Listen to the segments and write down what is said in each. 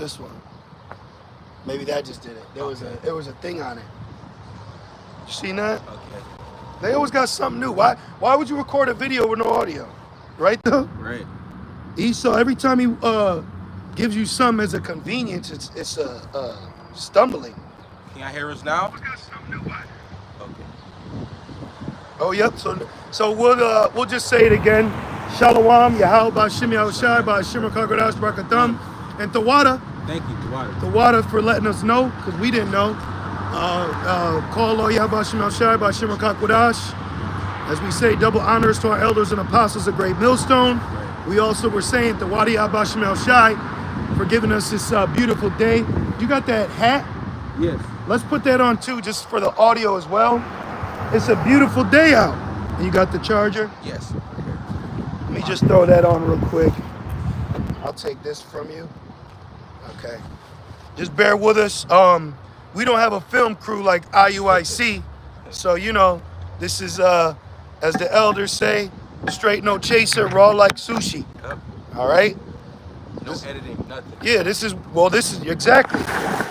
this one? Maybe that just did it. There was a thing on it. You seen that? Okay. They always got something new. Why would you record a video with no audio? Right though? Right. Esau, every time he gives you something as a convenience, it's stumbling. Can I hear us now? Got something new. What? Okay. Oh yep. So we'll just say it again. Shalom, Yahal Bashim Yahushai Bashim Kagodash Barakatham, and Tawada. Thank you, Tawada. Tawada for letting us know, because we didn't know. Call Lo Yahbashim Yahushai Bashim Kagodash. As we say, double honors to our elders and apostles of Great Millstone. Right. We also were saying Tawada Yahbashim Yahushai for giving us this beautiful day. You got that hat? Yes. Let's put that on too, just for the audio as well. It's a beautiful day out. And you got the charger? Yes. Let me just throw that on real quick. I'll take this from you. Okay. Just bear with us. We don't have a film crew like IUIC. So, you know, this is, as the elders say, straight no chaser, raw like sushi. Yep. All right? No editing, nothing. Yeah, this is exactly.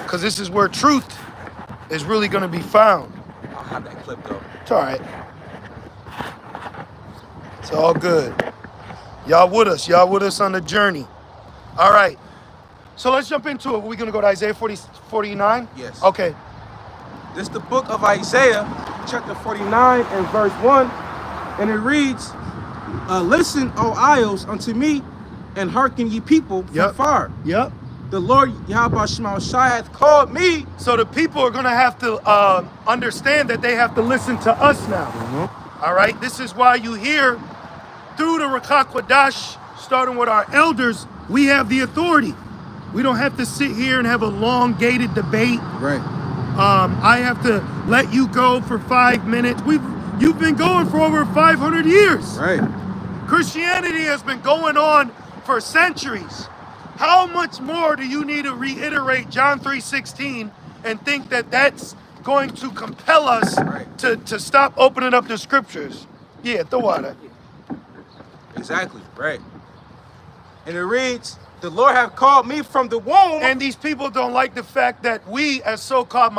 Because this is where truth is really going to be found. I'll have that clip though. It's all right. It's all good. Y'all with us. Y'all with us on the journey. All right. So let's jump into it. We're going to go to Isaiah 49? Yes. Okay. This is the book of Isaiah, chapter 49 and verse 1. And it reads, Listen, O isles, unto me, and hearken ye people from far. Yep. The Lord Yahweh Shai hath called me. So the people are going to have to understand that they have to listen to us now. Mm-hmm. All right. This is why you hear through the Rakak Wadash, starting with our elders, we have the authority. We don't have to sit here and have a long gated debate. Right. I have to let you go for 5 minutes. You've been going for over 500 years. Right. Christianity has been going on for centuries. How much more do you need to reiterate John 3:16 and think that that's going to compel us to stop opening up the scriptures? Yeah, the water. Exactly, right. And it reads, the Lord hath called me from the womb. And these people don't like the fact that we, as so-called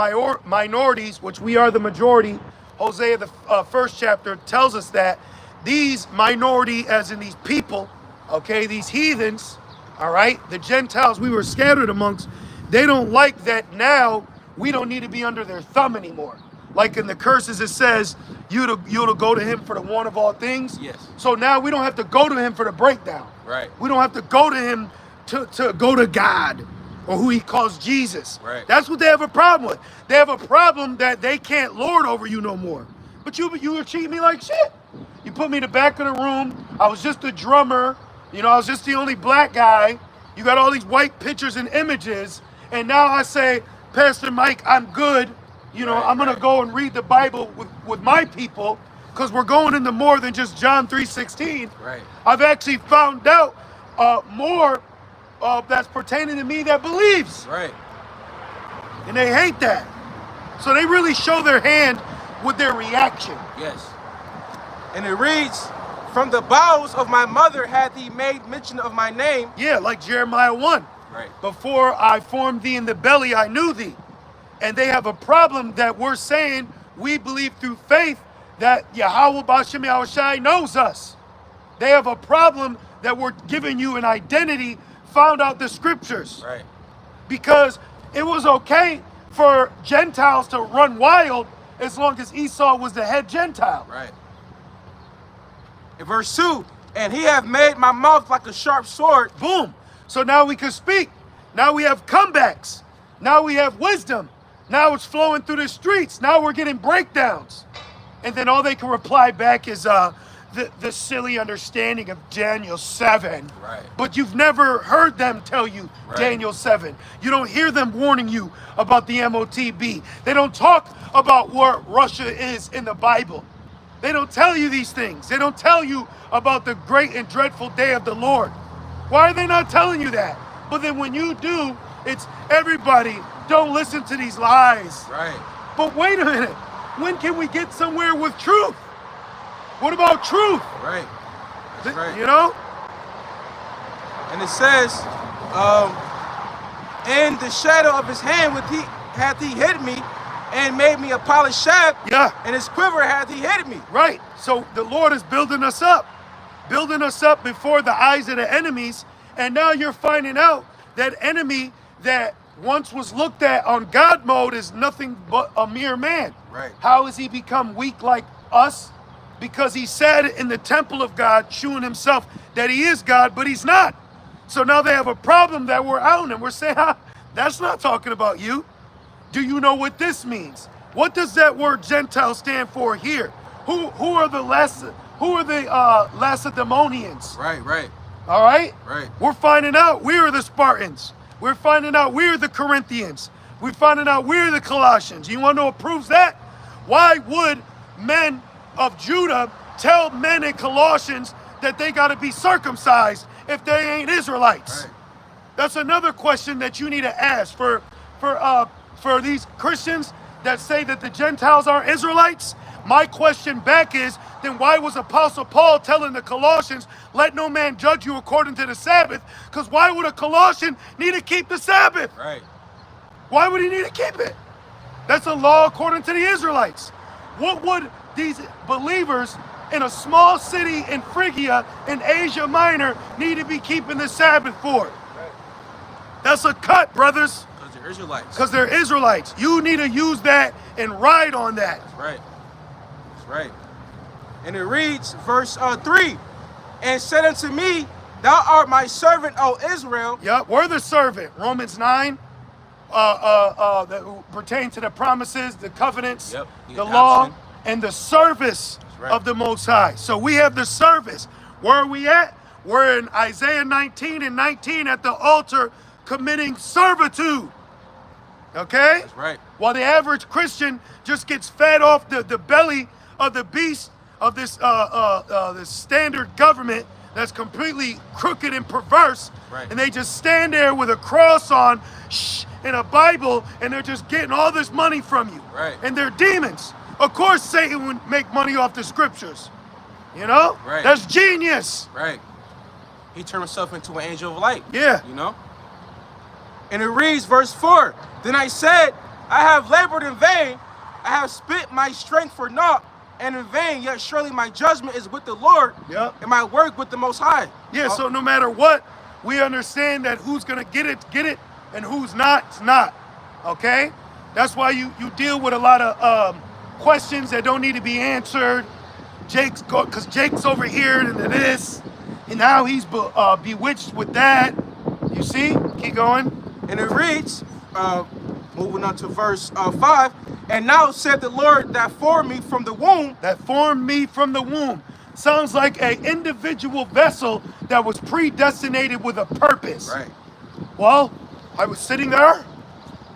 minorities, which we are the majority, Hosea, the first chapter, tells us that these minority, as in these people, okay, these heathens, all right, the Gentiles we were scattered amongst, they don't like that now we don't need to be under their thumb anymore. Like in the curses, it says, you'll go to him for the one of all things. Yes. So now we don't have to go to him for the breakdown. Right. We don't have to go to him to go to God or who he calls Jesus. Right. That's what they have a problem with. They have a problem that they can't lord over you no more. But you were treating me like shit. You put me in the back of the room. I was just a drummer. You know, I was just the only black guy. You got all these white pictures and images. And now I say, Pastor Mike, I'm good. You know, I'm going to go and read the Bible with my people because we're going into more than just John 3:16. Right. I've actually found out more that's pertaining to me that believes. Right. And they hate that. So they really show their hand with their reaction. Yes. And it reads, from the bowels of my mother hath he made mention of my name. Yeah, like Jeremiah 1. Right. Before I formed thee in the belly, I knew thee. And they have a problem that we're saying we believe through faith that Yahweh B'Shem Yahushai knows us. They have a problem that we're giving you an identity, found out the scriptures. Right. Because it was okay for Gentiles to run wild as long as Esau was the head Gentile. Right. In verse 2, and he hath made my mouth like a sharp sword. Boom. So now we can speak. Now we have comebacks. Now we have wisdom. Now it's flowing through the streets. Now we're getting breakdowns. And then all they can reply back is the silly understanding of Daniel 7. Right. But you've never heard them tell you Daniel 7. You don't hear them warning you about the MOTB. They don't talk about where Russia is in the Bible. They don't tell you these things. They don't tell you about the great and dreadful day of the Lord. Why are they not telling you that? But then when you do, it's everybody, don't listen to these lies. Right. But wait a minute. When can we get somewhere with truth? What about truth? Right. That's right. You know? And it says, In the shadow of his hand hath he hid me, and made me a polished shaft. Yeah. And his quiver hath he hid me. Right. So the Lord is building us up before the eyes of the enemies. And now you're finding out that enemy that once was looked at on God mode is nothing but a mere man. Right. How has he become weak like us? Because he said in the temple of God, showing himself that he is God, but he's not. So now they have a problem that we're out and we're saying, that's not talking about you. Do you know what this means? What does that word Gentile stand for here? Who are the Lacedaemonians? Right. All right? Right. We're finding out we are the Spartans. We're finding out we're the Corinthians. We're finding out we're the Colossians. You want to know what proves that? Why would men of Judah tell men in Colossians that they got to be circumcised if they ain't Israelites? Right. That's another question that you need to ask for these Christians that say that the Gentiles are Israelites. My question back is, then why was Apostle Paul telling the Colossians, let no man judge you according to the Sabbath? Because why would a Colossian need to keep the Sabbath? Right. Why would he need to keep it? That's a law according to the Israelites. What would these believers in a small city in Phrygia in Asia Minor need to be keeping the Sabbath for? Right. That's a cut, brothers. Because they're Israelites. Because they're Israelites. You need to use that and ride on that. That's right. That's right. And it reads, verse 3, and said unto me, thou art my servant, O Israel. Yep, we're the servant. Romans 9, that pertain to the promises, the covenants, Yep, the law, and the service right. of the Most High. So we have the service. Where are we at? We're in Isaiah 19 and 19 at the altar committing servitude. Okay? That's right. While the average Christian just gets fed off the belly of the beast of this standard government that's completely crooked and perverse, right. and they just stand there with a cross on, and a Bible, and they're just getting all this money from you. Right. And they're demons. Of course, Satan would make money off the scriptures. You know? Right. That's genius. Right. He turned himself into an angel of light. Yeah. You know? And it reads, verse 4, then I said, I have labored in vain, I have spent my strength for naught, and in vain, yet surely my judgment is with the Lord, Yep. and my work with the Most High. Yeah, so no matter what, we understand that who's going to get it, and who's not, it's not. Okay? That's why you deal with a lot of questions that don't need to be answered. Because Jake's over here and this, and now he's bewitched with that. You see? Keep going. And it reads, moving on to verse 5, and now said the Lord that formed me from the womb. That formed me from the womb. Sounds like an individual vessel that was predestinated with a purpose. Right. Well, I was sitting there,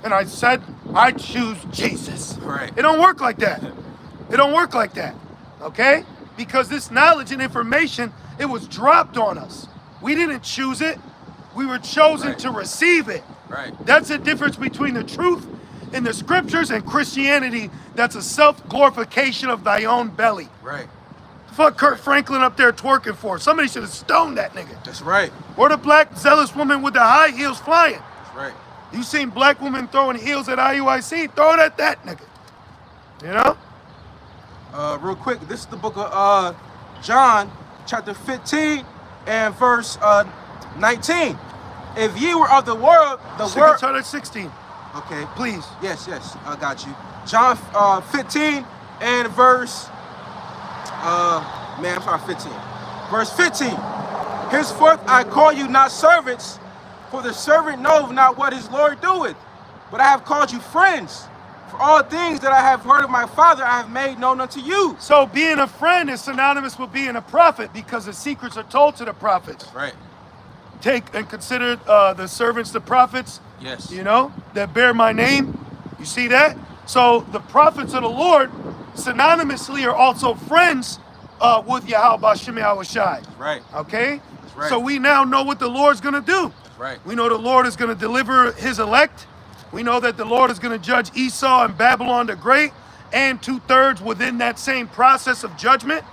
and I said, I choose Jesus. Right. It don't work like that. It don't work like that. Okay? Because this knowledge and information, it was dropped on us. We didn't choose it. We were chosen Right. to receive it. Right. That's the difference between the truth in the scriptures and Christianity. That's a self-glorification of thy own belly. Right. Fuck Kurt Franklin up there twerking for. Somebody should have stoned that nigga. That's right. Or the black zealous woman with the high heels flying. That's right. You seen black women throwing heels at IUIC? Throw it at that nigga. You know? Real quick, this is the book of John, chapter 15 and verse 19. If ye were of the world, the world. Start at 16. Okay. Please. Yes, I got you. John 15 and verse. I'm sorry, 15. Verse 15. Henceforth I call you not servants, for the servant knoweth not what his Lord doeth, but I have called you friends. For all things that I have heard of my Father, I have made known unto you. So being a friend is synonymous with being a prophet because the secrets are told to the prophets. Right. Take and consider the servants, the prophets. Yes. You know, that bear my name. You see that? So the prophets of the Lord synonymously are also friends with Yahweh Bashem Yahushai. Right. Okay? That's right. So we now know what the Lord's going to do. That's right. We know the Lord is going to deliver his elect. We know that the Lord is going to judge Esau and Babylon the Great and 2/3 within that same process of judgment.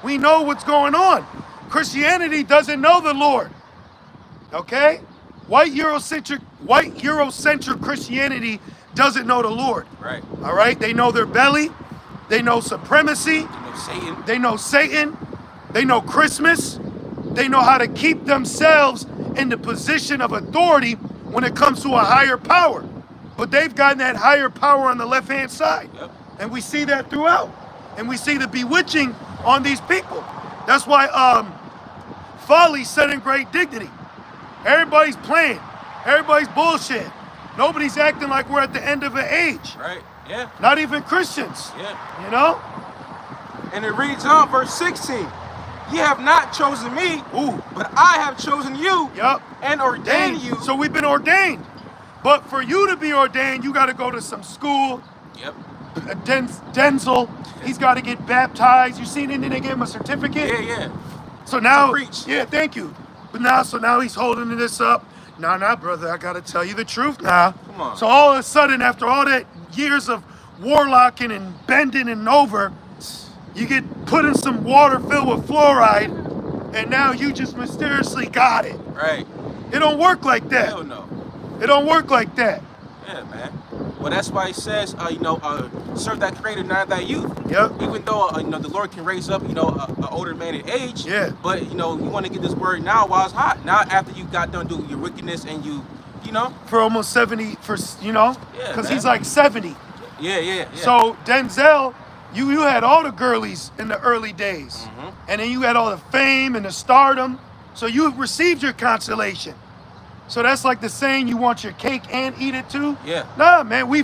We know what's going on. Christianity doesn't know the Lord. Okay? White Eurocentric Christianity doesn't know the Lord. Right. All right? They know their belly. They know supremacy. You know Satan. They know Satan. They know Christmas. They know how to keep themselves in the position of authority when it comes to a higher power. But they've gotten that higher power on the left-hand side. Yep. And we see that throughout. And we see the bewitching on these people. That's why folly set in great dignity. Everybody's playing. Everybody's bullshit. Nobody's acting like we're at the end of an age. Right. Yeah. Not even Christians. Yeah. You know? And it reads on, verse 16. Ye have not chosen me, Ooh. but I have chosen you Yup. and ordained you. So we've been ordained. But for you to be ordained, you got to go to some school. Yep. Denzel, he's got to get baptized. You seen it? And they gave him a certificate. Yeah, yeah. So now, preach. yeah, thank you. But now he's holding this up. Nah, brother, I got to tell you the truth now. Come on. So all of a sudden, after all that years of warlocking and bending and over, you get put in some water filled with fluoride, and now you just mysteriously got it. Right. It don't work like that. Hell no. It don't work like that. Yeah, man. Well, that's why he says, serve that Creator, not that youth. Yep. Even though, the Lord can raise up, an older man in age. Yeah. But, you want to get this word now while it's hot. Not after you got done doing your wickedness and you know. For almost 70, Yeah, because man. he's like 70. Yeah. So Denzel, you had all the girlies in the early days. Mm-hmm. And then you had all the fame and the stardom. So you received your consolation. So that's like the saying, you want your cake and eat it too? Yeah. Nah, man, we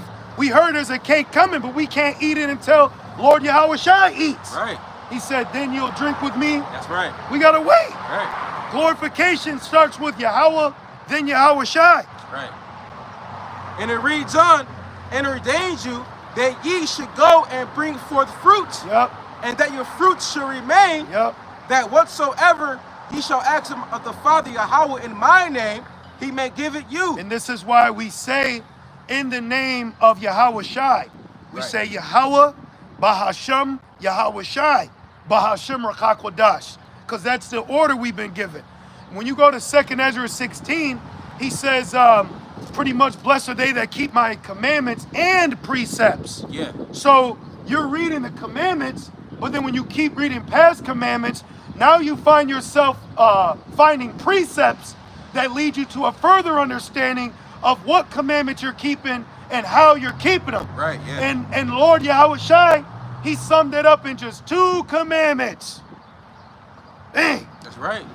heard there's a cake coming, but we can't eat it until Lord Yahweh Shai eats. Right. He said, then you'll drink with me. That's right. We gotta wait. Right. Glorification starts with Yahweh, then Yahweh Shai. Right. And it reads on, and ordains you that ye should go and bring forth fruits, Yep, and that your fruits should remain, yep. that whatsoever ye shall ask him of the Father Yahweh in my name, he may give it you. And this is why we say, in the name of Yahweh Shai. We Right. say Yahweh, Bahashem, Yahweh Shai, Bahashem Rakakwadash. Because that's the order we've been given. When you go to 2nd Ezra 16, he says, pretty much, blessed are they that keep my commandments and precepts. Yeah. So you're reading the commandments, but then when you keep reading past commandments, now you find yourself finding precepts that lead you to a further understanding of what commandments you're keeping and how you're keeping them. Right, yeah. And Lord Yahweh Shai, he summed it up in just 2 commandments. Dang. That's right.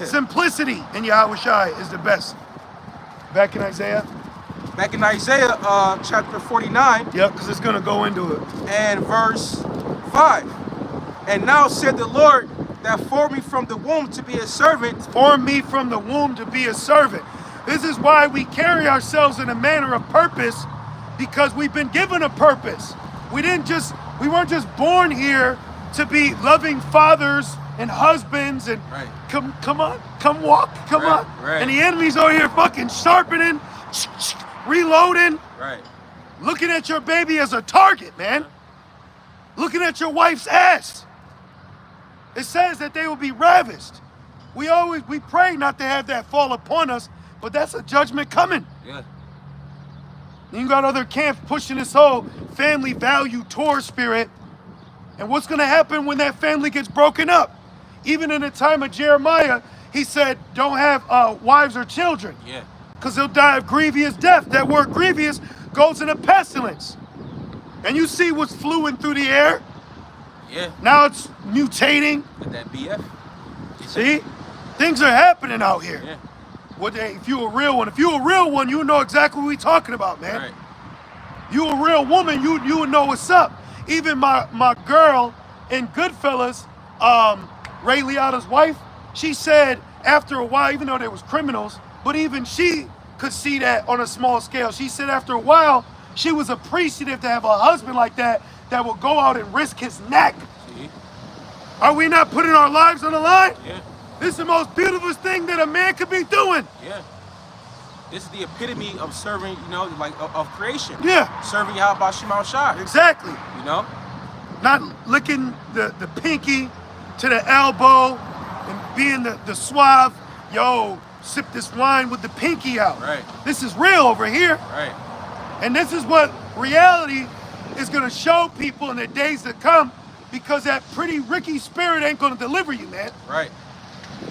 Simplicity in Yahweh Shai is the best. Back in Isaiah. Back in Isaiah chapter 49 Yep, because it's going to go into it. and verse 5. And now said the Lord that formed me from the womb to be a servant. Formed me from the womb to be a servant. This is why we carry ourselves in a manner of purpose, because we've been given a purpose. We weren't just born here to be loving fathers and husbands and Right. come on, come walk, come Right, on. right. And the enemy's over here fucking sharpening, reloading, Right. looking at your baby as a target, man. Looking at your wife's ass. It says that they will be ravished. We pray not to have that fall upon us, but that's a judgment coming. Yeah. You got other camps pushing this whole family value tour spirit. And what's going to happen when that family gets broken up? Even in the time of Jeremiah, he said, don't have wives or children, Yeah. because they'll die of grievous death. That word grievous goes into pestilence. And you see what's fluing through the air? Yeah. Now it's mutating. With that BF. See? Things are happening out here. Yeah. If you're a real one, you know exactly what we're talking about, man. Right. You a real woman, you would know what's up. Even my girl in Goodfellas, Ray Liotta's wife, she said after a while, even though they was criminals, but even she could see that on a small scale. She said after a while, she was appreciative to have a husband like that will go out and risk his neck. See? Are we not putting our lives on the line? Yeah. This is the most beautiful thing that a man could be doing. Yeah. This is the epitome of serving, of creation. Yeah, Serving Yahweh Shema Shai. exactly. You know? Not licking the pinky to the elbow and being the suave. Yo, sip this wine with the pinky out. Right. This is real over here. Right. And this is what reality is going to show people in the days to come, because that pretty Ricky spirit ain't going to deliver you, man. Right.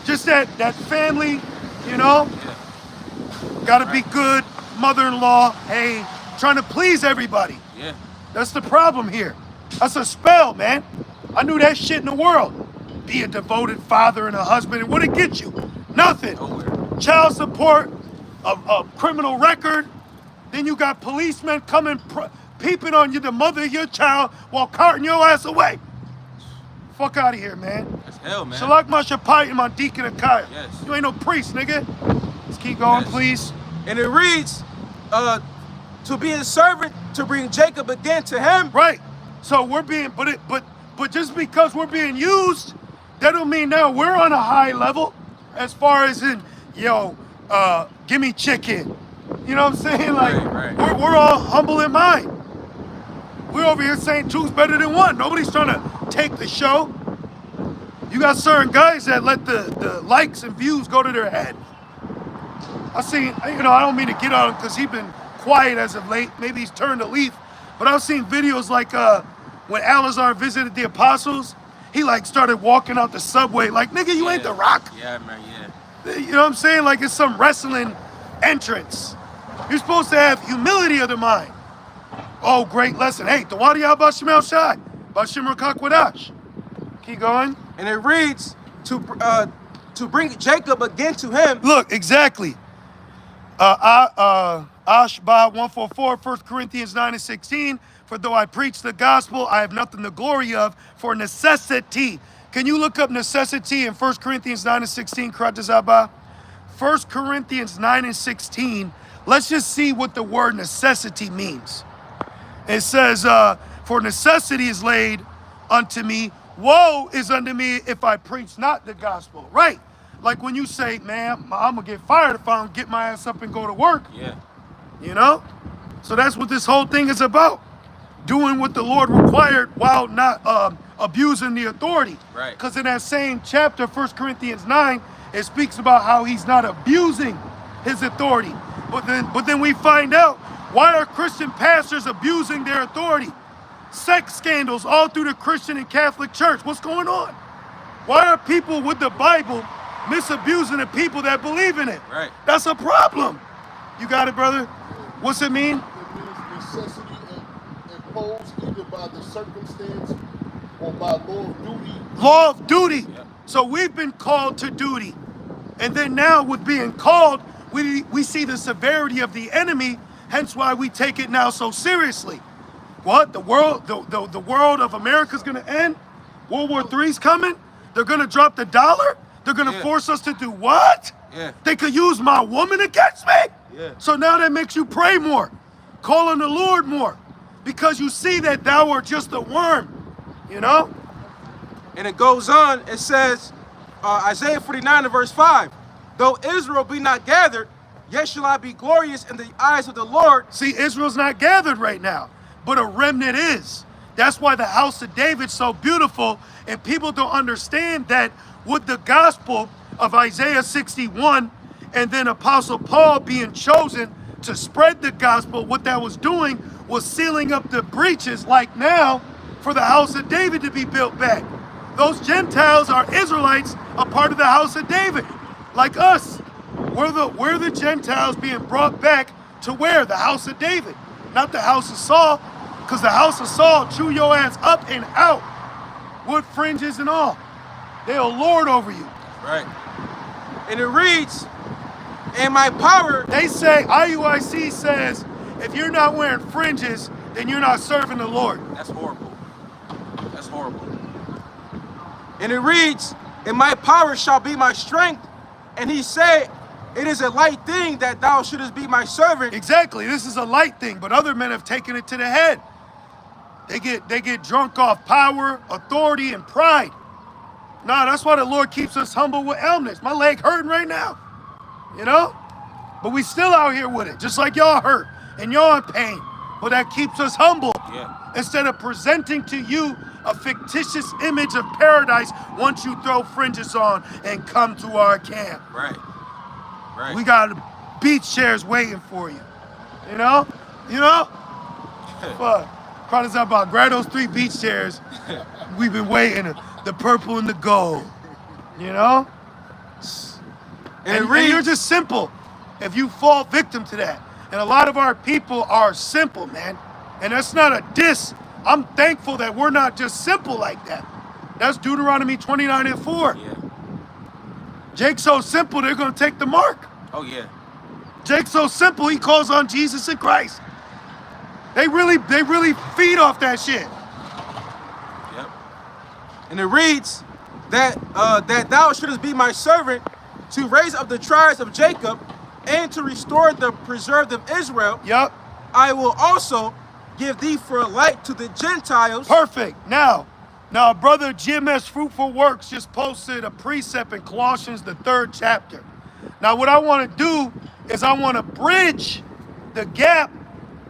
Just that family, you know, got to be good, mother-in-law, hey, trying to please everybody. Yeah. That's the problem here. That's a spell, man. I knew that shit in the world. Be a devoted father and a husband, and what it get you? Nothing. Nowhere. Child support, a criminal record. Then you got policemen coming, peeping on you, the mother of your child, while carting your ass away. Fuck out of here, man. That's hell, man. Shalak Mashapayim on Deacon Akaya. Yes. You ain't no priest, nigga. Let's keep going, please. And it reads, to be his servant, to bring Jacob again to him. Right. So we're being, but just because we're being used, that don't mean now we're on a high level, as far as in, give me chicken. You know what I'm saying? Like, right. We're all humble in mind. We're over here saying two's better than one. Nobody's trying to take the show. You got certain guys that let the likes and views go to their head. I seen, I don't mean to get on him because he's been quiet as of late. Maybe he's turned a leaf. But I've seen videos like when Alazar visited the apostles, he like started walking out the subway like, nigga, you ain't The Rock. Yeah, man, yeah. You know what I'm saying? Like it's some wrestling entrance. You're supposed to have humility of the mind. Oh, great lesson. Hey, Tawadi Bashim El Shai, Bashim Rakakwadash. Keep going. And it reads, to bring Jacob again to him. Look, exactly. Ashba 144, 1 Corinthians 9:16. For though I preach the gospel, I have nothing to glory of for necessity. Can you look up necessity in 1 Corinthians 9:16, Kratazaba? 1 Corinthians 9:16. Let's just see what the word necessity means. It says, for necessity is laid unto me. Woe is unto me if I preach not the gospel. Right. Like when you say, man, I'm going to get fired if I don't get my ass up and go to work. Yeah. You know? So that's what this whole thing is about. Doing what the Lord required while not abusing the authority. Right. Because in that same chapter, 1 Corinthians 9, it speaks about how he's not abusing his authority. But then we find out, why are Christian pastors abusing their authority? Sex scandals all through the Christian and Catholic Church. What's going on? Why are people with the Bible misabusing the people that believe in it? Right. That's a problem. You got it, brother? What's it mean? It means necessity imposed either by the circumstance or by law of duty. Law of duty. Yep. So we've been called to duty. And then now with being called, we see the severity of the enemy, hence why we take it now so seriously. What? The world of America is going to end? World War III's coming? They're going to drop the dollar? They're going to force us to do what? Yeah. They could use my woman against me? Yeah. So now that makes you pray more, call on the Lord more, because you see that thou art just a worm, you know? And it goes on, it says, Isaiah 49 and verse 5, though Israel be not gathered, yet shall I be glorious in the eyes of the Lord. See, Israel's not gathered right now, but a remnant is. That's why the house of David's so beautiful, and people don't understand that with the gospel of Isaiah 61, and then Apostle Paul being chosen to spread the gospel, what that was doing was sealing up the breaches, like now, for the house of David to be built back. Those Gentiles are Israelites, a part of the house of David, like us. We're the Gentiles being brought back to where? The house of David, not the house of Saul, because the house of Saul chew your ass up and out, with fringes and all. They'll lord over you. Right. And it reads, and my power. They say, IUIC says, if you're not wearing fringes, then you're not serving the Lord. That's horrible. That's horrible. And it reads, and my power shall be my strength. And he said, it is a light thing that thou shouldest be my servant. Exactly. This is a light thing, but other men have taken it to the head. They get drunk off power, authority, and pride. Nah, that's why the Lord keeps us humble with illness. My leg hurting right now, you know? But we still out here with it, just like y'all hurt and y'all in pain. But that keeps us humble. Yeah. Instead of presenting to you a fictitious image of paradise once you throw fringes on and come to our camp. Right. Right. We got beach chairs waiting for you. You know? You know? Fuck. Crowd is about grab those 3 beach chairs. We've been waiting. The purple and the gold. You know? And you're just simple if you fall victim to that. And a lot of our people are simple, man. And that's not a diss. I'm thankful that we're not just simple like that. That's Deuteronomy 29:4. Yeah. Jake's so simple, they're going to take the mark. Oh, yeah. Jake's so simple, he calls on Jesus and Christ. They really feed off that shit. Yep. And it reads that that thou shouldest be my servant to raise up the tribes of Jacob and to restore the preserved of Israel. Yep. I will also give thee for a light to the Gentiles. Perfect. Now, brother GMS Fruitful Works just posted a precept in Colossians, the 3rd chapter. Now, what I want to do is I want to bridge the gap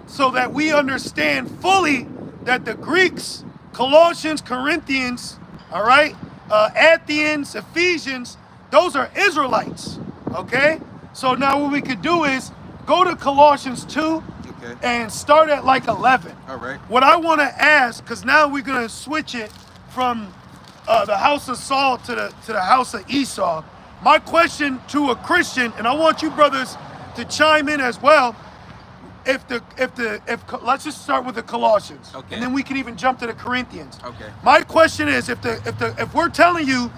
so that we understand fully that the Greeks, Colossians, Corinthians, all right, Athenians, Ephesians, those are Israelites, okay? So now what we could do is go to Colossians 2 and start at like 11. All right. What I want to ask, because now we're going to switch it from the house of Saul to the house of Esau. My question to a Christian, and I want you brothers to chime in as well. If let's just start with the Colossians, okay, and then we can even jump to the Corinthians. Okay. My question is, if we're telling you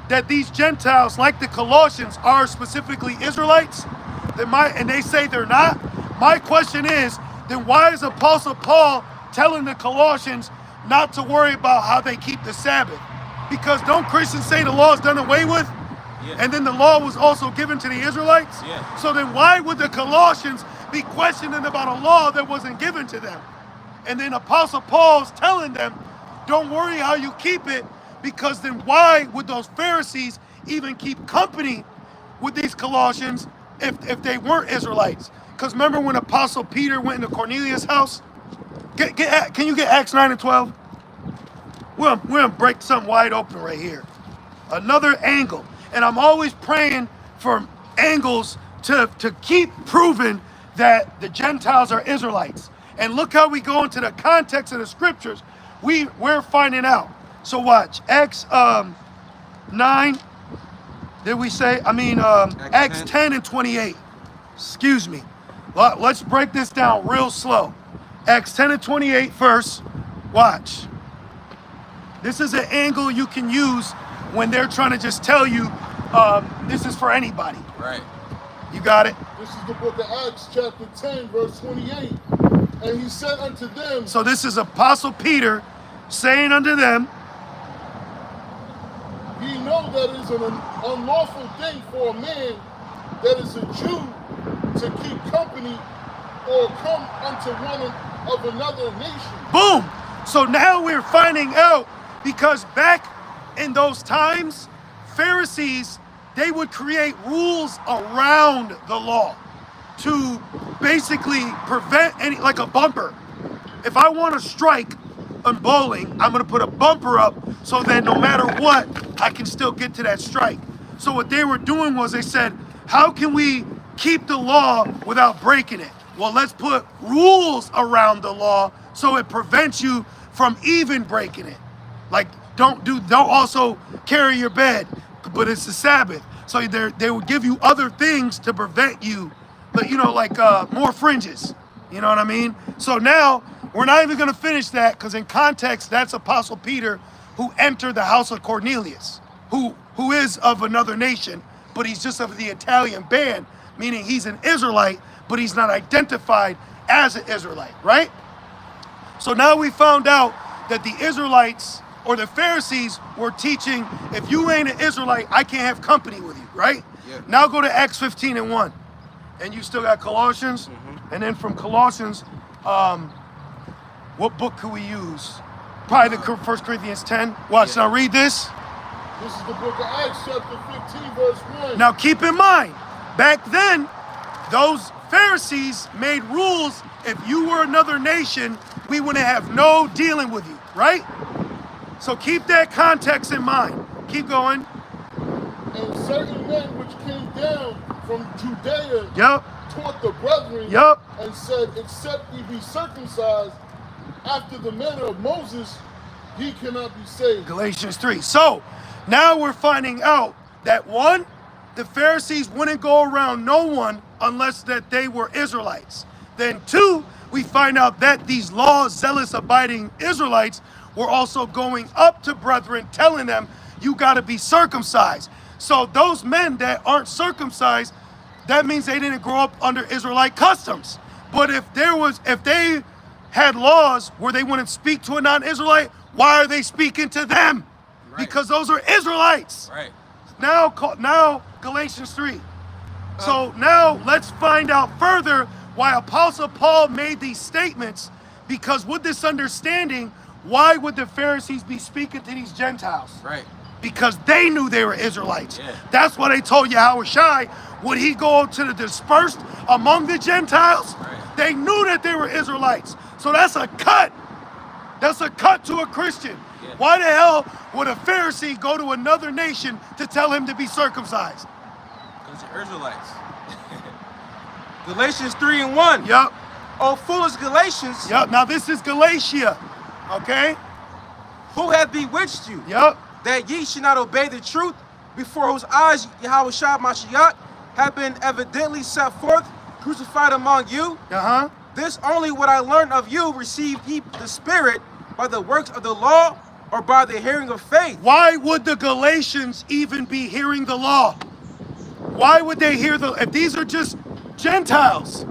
that these Gentiles, like the Colossians, are specifically Israelites, and they say they're not, my question is, then why is Apostle Paul telling the Colossians not to worry about how they keep the Sabbath? Because don't Christians say the law is done away with? Yeah. And then the law was also given to the Israelites? Yeah. So then why would the Colossians be questioning about a law that wasn't given to them? And then Apostle Paul's telling them, don't worry how you keep it, because then why would those Pharisees even keep company with these Colossians if they weren't Israelites? Because remember when Apostle Peter went into Cornelius' house? Can you get Acts 9 and 12? We're gonna break something wide open right here. Another angle. And I'm always praying for angles to keep proving that the Gentiles are Israelites. And look how we go into the context of the scriptures. We're finding out. So watch, Acts 9, did we say? Acts 10 and 28. Excuse me. Let's break this down real slow. Acts 10 and 28 first. Watch. This is an angle you can use when they're trying to just tell you this is for anybody. Right. You got it? This is the book of Acts, chapter 10, verse 28. And he said unto them... So this is Apostle Peter saying unto them, ye know that it is an unlawful thing for a man that is a Jew to keep company or come unto one of another nation. Boom! So now we're finding out, because back in those times, Pharisees, they would create rules around the law to basically prevent like a bumper. If I want to strike on bowling, I'm going to put a bumper up so that no matter what, I can still get to that strike. So what they were doing was they said, how can we keep the law without breaking it? Well, let's put rules around the law so it prevents you from even breaking it. Like, don't also carry your bed, but it's the Sabbath. So they will give you other things to prevent you, but like more fringes. You know what I mean? So now we're not even going to finish that, because in context, that's Apostle Peter who entered the house of Cornelius, who is of another nation, but he's just of the Italian band, meaning he's an Israelite, but he's not identified as an Israelite, right? So now we found out that the Israelites or the Pharisees were teaching, if you ain't an Israelite, I can't have company with you, right? Yeah. Now go to Acts 15 and 1. And you still got Colossians. Mm-hmm. And then from Colossians, what book could we use? Probably the 1 Corinthians 10. Watch, now read this. This is the book of Acts, chapter 15, verse 1. Now keep in mind, back then, those Pharisees made rules. If you were another nation, we wouldn't have no dealing with you, right? So keep that context in mind. Keep going. And certain men which came down from Judea Yep. taught the brethren Yep. and said, except ye be circumcised after the manner of Moses, ye cannot be saved. Galatians 3. So now we're finding out that one, the Pharisees wouldn't go around no one unless that they were Israelites. Then two, we find out that these law-zealous, abiding Israelites were also going up to brethren, telling them, you got to be circumcised. So those men that aren't circumcised, that means they didn't grow up under Israelite customs. But if they had laws where they wouldn't speak to a non-Israelite, why are they speaking to them? Right. Because those are Israelites. Right. Now Galatians 3. So now let's find out further why Apostle Paul made these statements, because with this understanding, why would the Pharisees be speaking to these Gentiles? Right. Because they knew they were Israelites. Yeah. That's why they told Yahushua, would he go to the dispersed among the Gentiles? Right. They knew that they were Israelites. So that's a cut. That's a cut to a Christian. Yeah. Why the hell would a Pharisee go to another nation to tell him to be circumcised? Because you're Israelites. Galatians 3:1. Yep. O foolish Galatians, Yep. Now this is Galatia. Okay? who hath bewitched you, Yep. that ye should not obey the truth, before whose eyes Yahushua Mashiach have been evidently set forth, crucified among you? Uh-huh. This only what I learned of you, received ye the Spirit by the works of the law, or by the hearing of faith? Why would the Galatians even be hearing the law? Why would they hear if these are just Gentiles?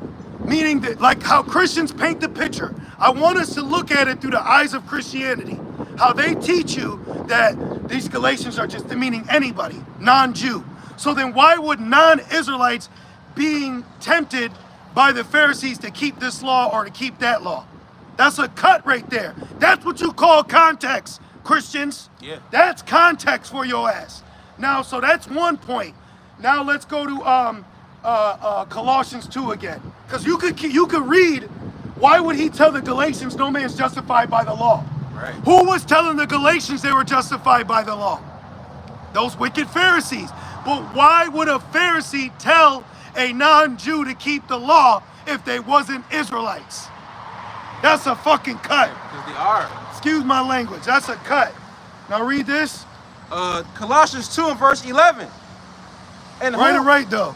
Meaning that, like how Christians paint the picture. I want us to look at it through the eyes of Christianity. How they teach you that these Galatians are just meaning anybody, non-Jew. So then why would non-Israelites being tempted by the Pharisees to keep this law or to keep that law? That's a cut right there. That's what you call context, Christians. Yeah. That's context for your ass. Now, so that's one point. Now let's go to Colossians 2 again. Because you could read, why would he tell the Galatians no man's justified by the law? Right. Who was telling the Galatians they were justified by the law? Those wicked Pharisees. But why would a Pharisee tell a non-Jew to keep the law if they wasn't Israelites? That's a fucking cut. Because they are. Excuse my language. That's a cut. Now read this. Colossians 2 and verse 11. And Right though.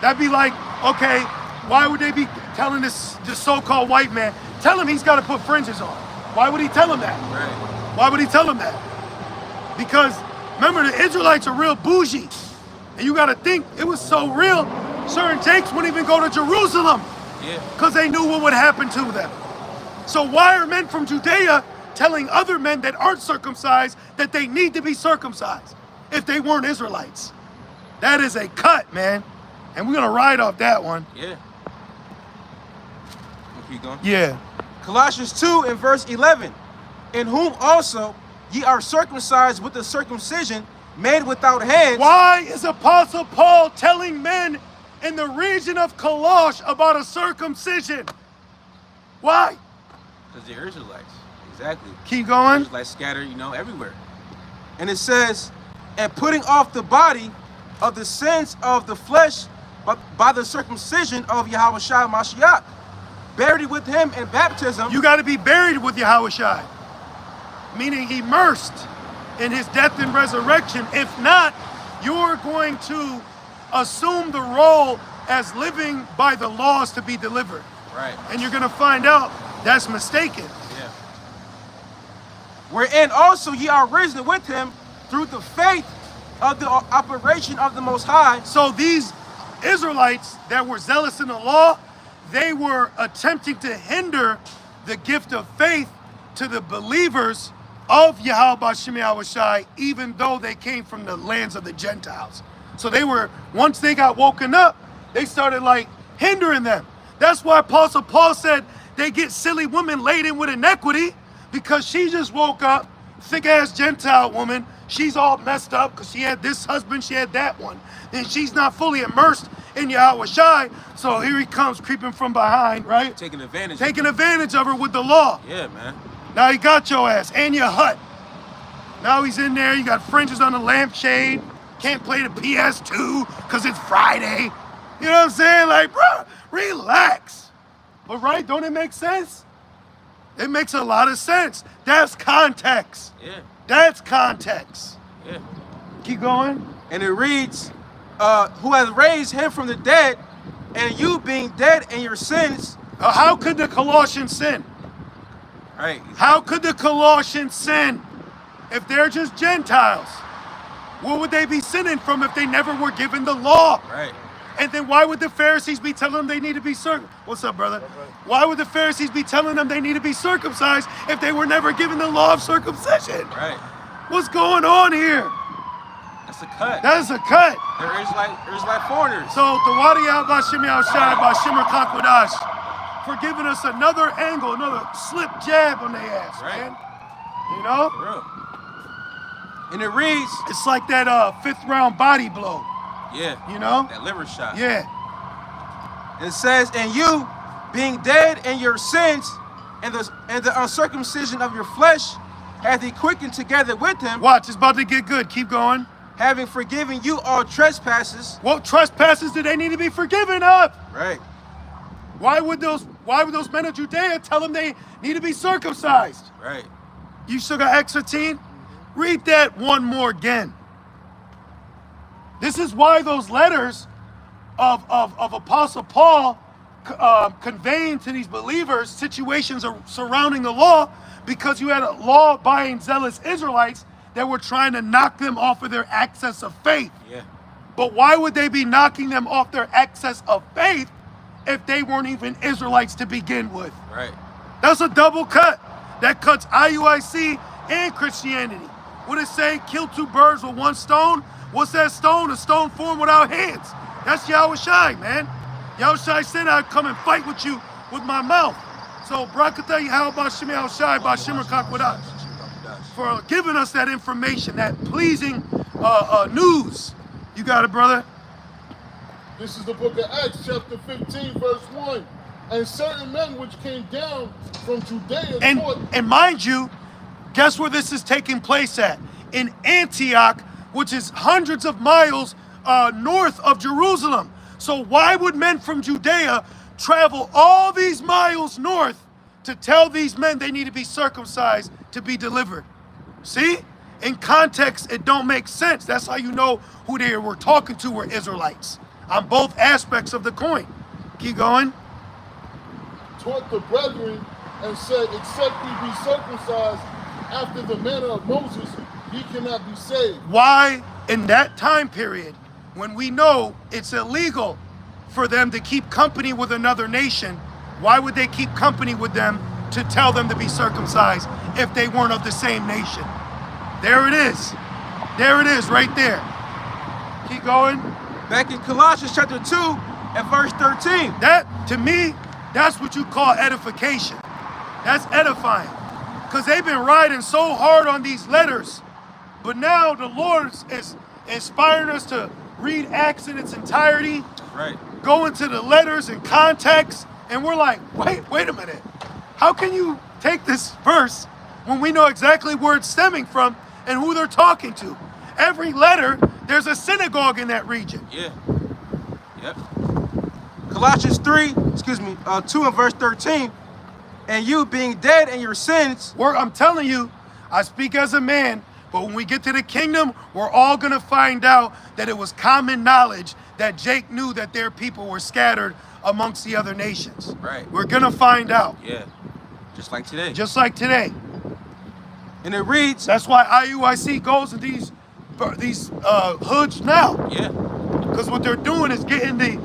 That'd be like, okay, why would they be telling this so-called white man, tell him he's got to put fringes on? Why would he tell him that? Right. Why would he tell him that? Because remember, the Israelites are real bougie. And you got to think, it was so real, certain Jakes wouldn't even go to Jerusalem. Yeah. Because they knew what would happen to them. So why are men from Judea telling other men that aren't circumcised that they need to be circumcised if they weren't Israelites? That is a cut, man. And we're going to ride off that one. Yeah. Keep going. Yeah. Colossians 2 and verse 11. In whom also ye are circumcised with the circumcision made without hands. Why is Apostle Paul telling men in the region of Colossus about a circumcision? Why? Because they're Israelites. Exactly. Keep going. Israelites scattered, everywhere. And it says, and putting off the body of the sins of the flesh by the circumcision of Yahushua Mashiach, buried with him in baptism. You got to be buried with Yahushua, meaning immersed in his death and resurrection. If not, you're going to assume the role as living by the laws to be delivered. Right. And you're going to find out that's mistaken. Yeah. Wherein also ye are risen with him through the faith of the operation of the Most High. So these Israelites that were zealous in the law, they were attempting to hinder the gift of faith to the believers of Yahweh Shem Yahushai, even though they came from the lands of the Gentiles. So they were, once they got woken up, they started like hindering them. That's why Apostle Paul said they get silly women laden with iniquity, because she just woke up, thick-ass Gentile woman. She's all messed up because she had this husband, she had that one. And she's not fully immersed in Yahweh Shai. So here he comes creeping from behind, right? Taking advantage of her with the law. Yeah, man. Now he got your ass and your hut. Now he's in there. You got fringes on the lampshade. Can't play the PS2 because it's Friday. You know what I'm saying? Like, bro, relax. But right, don't it make sense? It makes a lot of sense. That's context. Yeah. That's context. Yeah. Keep going. And it reads, who has raised him from the dead, and you being dead in your sins. How could the Colossians sin? Right. How could the Colossians sin if they're just Gentiles? What would they be sinning from if they never were given the law? Right. And then why would the Pharisees be telling them they need to be circumcised? What's up, brother? Why would the Pharisees be telling them they need to be circumcised if they were never given the law of circumcision? Right. What's going on here? That's a cut. That is a cut. They're Israelite foreigners. So, Tawadi al-Bashimi al-Shai Bashimar Kakwadash for giving us another angle, another slip jab on their ass, Right. man. You know? For real. And it reads, It's like that fifth round body blow. yeah. You know? That liver shot. Yeah. It says, and you, being dead in your sins, and the uncircumcision of your flesh, hath he quickened together with him, Watch, it's about to get good. Keep going. having forgiven you all trespasses. What trespasses do they need to be forgiven of? Right. Why would those men of Judea tell them they need to be circumcised? Right. You still got Acts 15? Read that one more again. This is why those letters of Apostle Paul conveying to these believers situations surrounding the law, because you had a law-abiding, zealous Israelites that were trying to knock them off of their access of faith. Yeah. But why would they be knocking them off their access of faith if they weren't even Israelites to begin with? Right. That's a double cut. That cuts IUIC and Christianity. What it say? Kill two birds with one stone? What's that stone? A stone formed without hands. That's Yahweh Shai, man. Yahweh Shai said I'd come and fight with you with my mouth. So, Brakata Yahweh Bashim Yahweh Shai Bashimar Kakwadash for giving us that information, that pleasing news. You got it, brother? This is the book of Acts, chapter 15, verse 1. And certain men which came down from Judea taught. And mind you, guess where this is taking place at? In Antioch, which is hundreds of miles north of Jerusalem. So why would men from Judea travel all these miles north to tell these men they need to be circumcised to be delivered? See? In context, it don't make sense. That's how you know who they were talking to were Israelites on both aspects of the coin. Keep going. Taught the brethren and said, except ye be circumcised after the manner of Moses, ye cannot be saved. Why, in that time period, when we know it's illegal for them to keep company with another nation, why would they keep company with them to tell them to be circumcised if they weren't of the same nation? There it is. There it is right there. Keep going. Back in Colossians chapter 2 and verse 13. That, to me, that's what you call edification. That's edifying. Because they've been riding so hard on these letters. But now the Lord is inspiring us to read Acts in its entirety. Right. Go into the letters and context. And we're like, wait a minute. How can you take this verse when we know exactly where it's stemming from and who they're talking to? Every letter, there's a synagogue in that region. Yeah. Yep. Colossians 2 and verse 13. And you being dead in your sins. I'm telling you, I speak as a man, but when we get to the kingdom, we're all going to find out that it was common knowledge that Jake knew that their people were scattered amongst the other nations. Right. We're going to find out. Yeah. Just like today. Just like today. And it reads. That's why IUIC goes to these hoods now. Yeah. Because what they're doing is getting the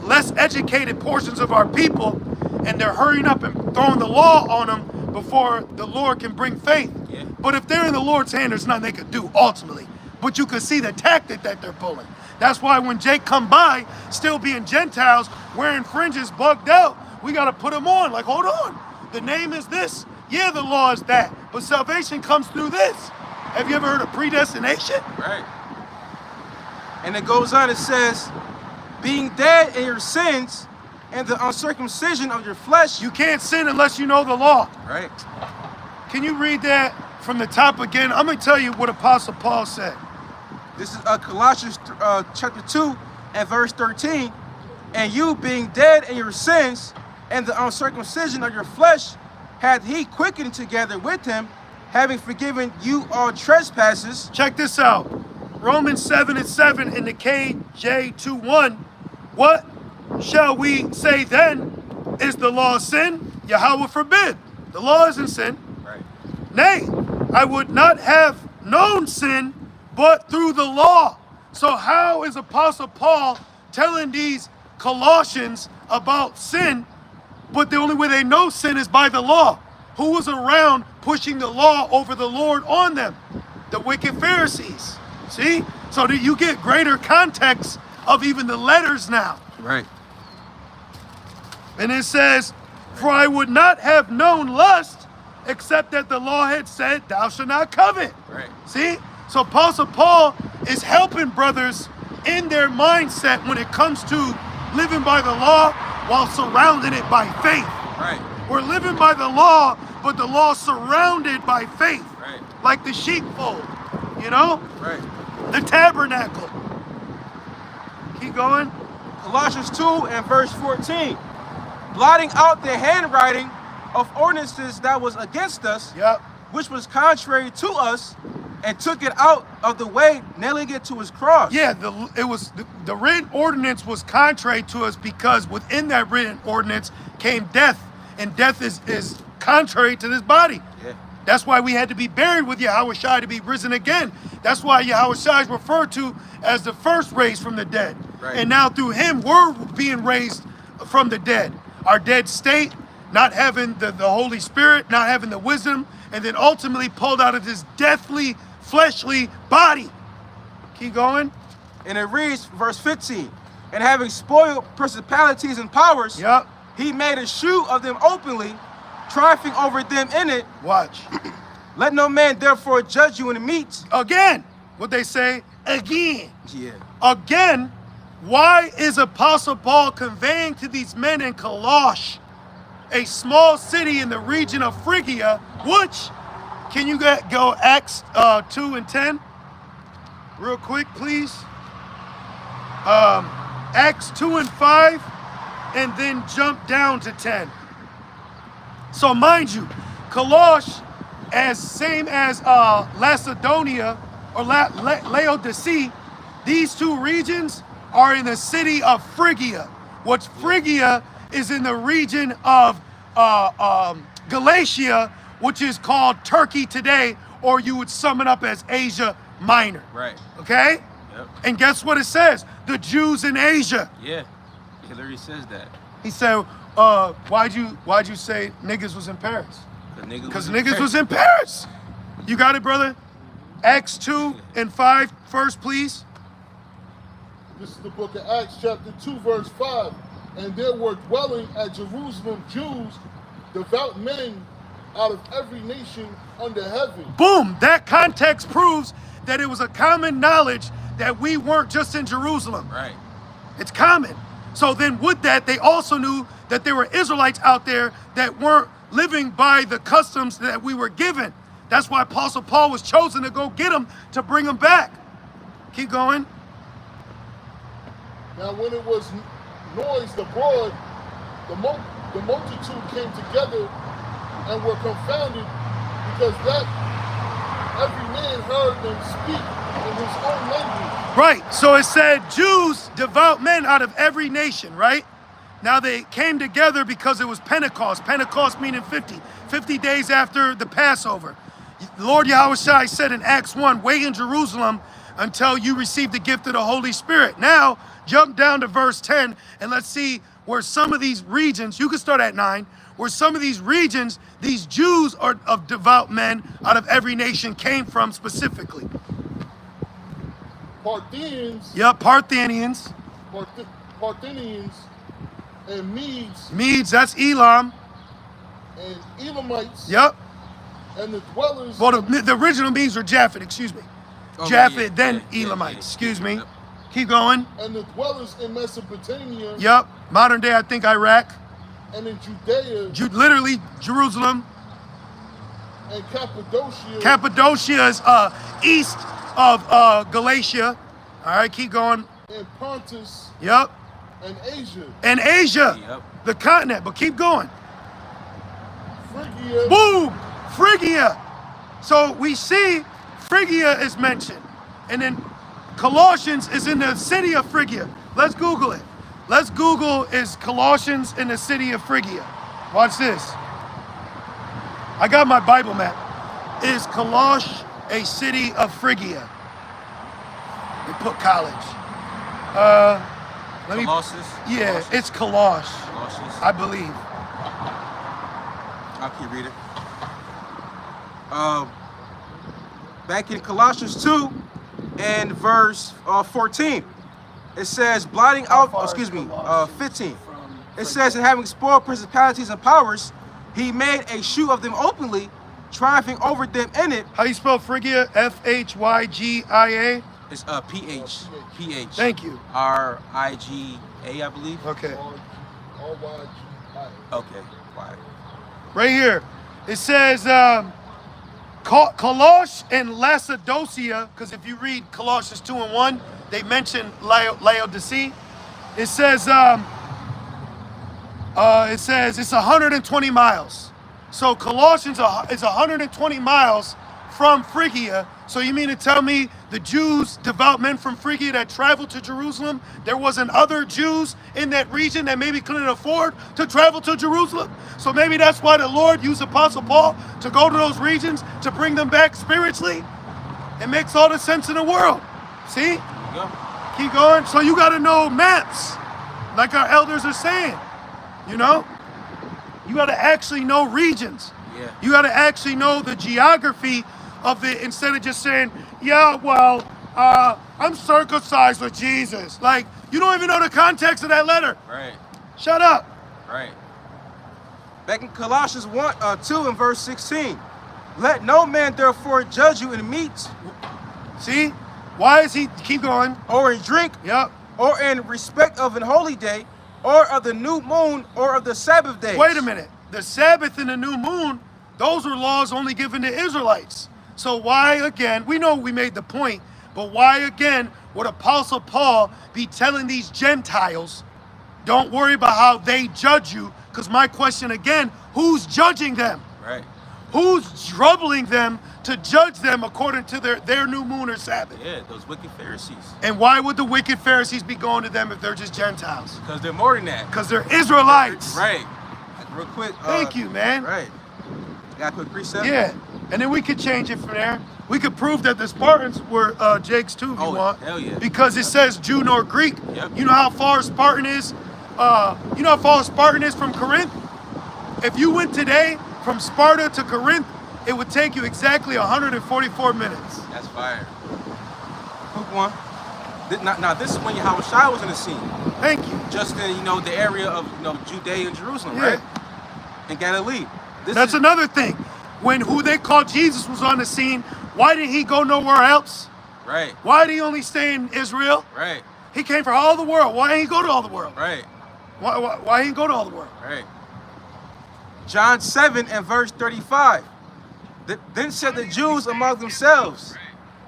less educated portions of our people, and they're hurrying up and throwing the law on them before the Lord can bring faith. Yeah. But if they're in the Lord's hand, there's nothing they could do ultimately. But you can see the tactic that they're pulling. That's why when Jake come by, still being Gentiles, wearing fringes, bugged out, we got to put them on. Like, hold on. The name is this. Yeah, the law is that. But salvation comes through this. Have you ever heard of predestination? Right. And it goes on, it says, being dead in your sins and the uncircumcision of your flesh. You can't sin unless you know the law. Right. Can you read that from the top again? I'm going to tell you what Apostle Paul said. This is Colossians chapter 2 and verse 13. And you being dead in your sins and the uncircumcision of your flesh, hath he quickened together with him, having forgiven you all trespasses. Check this out. Romans 7:7 in the KJ21. What shall we say then? Is the law sin? Yahweh forbid. The law isn't sin. Right. Nay, I would not have known sin but through the law. So how is Apostle Paul telling these Colossians about sin, but the only way they know sin is by the law? Who was around pushing the law over the Lord on them? The wicked Pharisees. See? So that you get greater context of even the letters now. Right. And it says, for I would not have known lust, except that the law had said, thou shalt not covet. Right. See? So Apostle Paul is helping brothers in their mindset when it comes to living by the law while surrounding it by faith. Right. We're living by the law, but the law surrounded by faith. Right. Like the sheepfold, you know? Right. The tabernacle. Keep going. Colossians 2 and verse 14. Blotting out the handwriting of ordinances that was against us, Yep. which was contrary to us, and took it out of the way, nailing it to his cross. Yeah, the written ordinance was contrary to us because within that written ordinance came death, and death is contrary to this body. Yeah. That's why we had to be buried with Yahweh Shai to be risen again. That's why Yahweh Shai is referred to as the first raised from the dead. Right. And now through him, we're being raised from the dead. Our dead state, not having the Holy Spirit, not having the wisdom, and then ultimately pulled out of this deathly, fleshly body. Keep going. And it reads, verse 15, and having spoiled principalities and powers, Yep. he made a shoe of them openly, triumphing over them in it. Watch. Let no man therefore judge you in the meat. Again. What they say? Again. Yeah. Again. Why is Apostle Paul conveying to these men in Colossae, a small city in the region of Phrygia, which, can you go Acts 2 and 10? Real quick, please. Acts 2 and 5, and then jump down to 10. So mind you, Colossae, same as Lacedonia or Laodicea, these two regions are in the city of Phrygia, which Phrygia is in the region of Galatia, which is called Turkey today, or you would sum it up as Asia Minor. Right. Okay? Yep. And guess what it says? The Jews in Asia. Yeah. It literally says that. He said, why'd you say niggas was in Paris? Because niggas was in Paris. You got it, brother? Acts 2 and 5 first, please. This is the book of Acts, chapter 2, verse 5. And there were dwelling at Jerusalem Jews, devout men out of every nation under heaven. Boom! That context proves that it was a common knowledge that we weren't just in Jerusalem. Right. It's common. So then with that, they also knew that there were Israelites out there that weren't living by the customs that we were given. That's why Apostle Paul was chosen to go get them, to bring them back. Keep going. Now when it was noised abroad, the multitude came together and were confounded, because that every man heard them speak in his own language. Right, so it said Jews, devout men out of every nation, right? Now they came together because it was Pentecost. Pentecost meaning 50 days after the Passover. The Lord Yahweh Shai said in Acts 1, wait in Jerusalem until you receive the gift of the Holy Spirit. Now, jump down to verse 10 and let's see where some of these regions, you can start at 9, where some of these regions, these Jews are of devout men out of every nation came from specifically. Parthians. Yep, Parthians. Parthians and Medes. Medes, that's Elam. And Elamites. Yep. And the dwellers. Well, the original Medes were Japhet, excuse me. Okay, Japhet, then Elamites, excuse me. Yep. Keep going. And the dwellers in Mesopotamia. Yep, modern day, I think Iraq. And in Judea. Literally, Jerusalem. And Cappadocia. Cappadocia is east of Galatia. All right, keep going. and Pontus Yep. and Asia, And Asia, Yep. the continent. But keep going. Phrygia, Boom! Phrygia. So we see Phrygia is mentioned. And then Colossians is in the city of Phrygia. Let's Google it. Let's Google is Colossians in the city of Phrygia. Watch this. I got my Bible map. Is Colosh a city of Phrygia? They put college. Let me. Colossus. Yeah, Colossus. it's Colosh, Colossus. I believe. I'll keep reading. Back in Colossians 2 and verse 14, it says, blotting out, excuse me, 15. It says, and having spoiled principalities and powers, he made a shoe of them openly, triumphing over them in it. How you spell Phrygia? Phrygia? It's P-H. Thank you. R-I-G-A, I believe. Okay. R-Y-G-I. Okay. Why? Right here. It says Colosh and Laodicea, because if you read Colossians 2 and 1, they mention Laodicea. It says it's 120 miles. So Colossians is 120 miles from Phrygia. So you mean to tell me the Jews, devout men from Phrygia that traveled to Jerusalem, there wasn't other Jews in that region that maybe couldn't afford to travel to Jerusalem? So maybe that's why the Lord used Apostle Paul to go to those regions to bring them back spiritually? It makes all the sense in the world. See? There you go. Keep going. So you got to know maps, like our elders are saying. You know? You got to actually know regions. Yeah. You got to actually know the geography of it instead of just saying, yeah, well, I'm circumcised with Jesus. Like, you don't even know the context of that letter. Right. Shut up. Right. Back in Colossians 2 and verse 16. Let no man therefore judge you in meat. See? Why is he, keep going. Or in drink. Yep. Or in respect of an holy day. Or of the new moon. Or of the Sabbath days. Wait a minute. The Sabbath and the new moon, those were laws only given to Israelites. So why again, we know we made the point, but why again would Apostle Paul be telling these Gentiles, don't worry about how they judge you? Because my question again, who's judging them? Right. Who's troubling them to judge them according to their new moon or Sabbath? Yeah, those wicked Pharisees. And why would the wicked Pharisees be going to them if they're just Gentiles? Because they're more than that. Because they're Israelites. Right. Real quick. Thank you, man. Right. Got a quick precept? Yeah. And then we could change it from there. We could prove that the Spartans were Jakes too, if you want. Hell yeah. Because it says Jew nor Greek. Yep. You know how far Spartan is? You know how far Spartan is from Corinth? If you went today from Sparta to Corinth, it would take you exactly 144 minutes. That's fire. Quick one. Now this is when Yahushua was in the scene. Thank you. Just in, the area of, Judea and Jerusalem, Yeah. right? In Galilee. That's another thing. When who they called Jesus was on the scene, why didn't he go nowhere else? Right. Why did he only stay in Israel? Right. He came for all the world. Why didn't he go to all the world? Right. Why didn't he go to all the world? Right. John 7 and verse 35. Then said the Jews among themselves,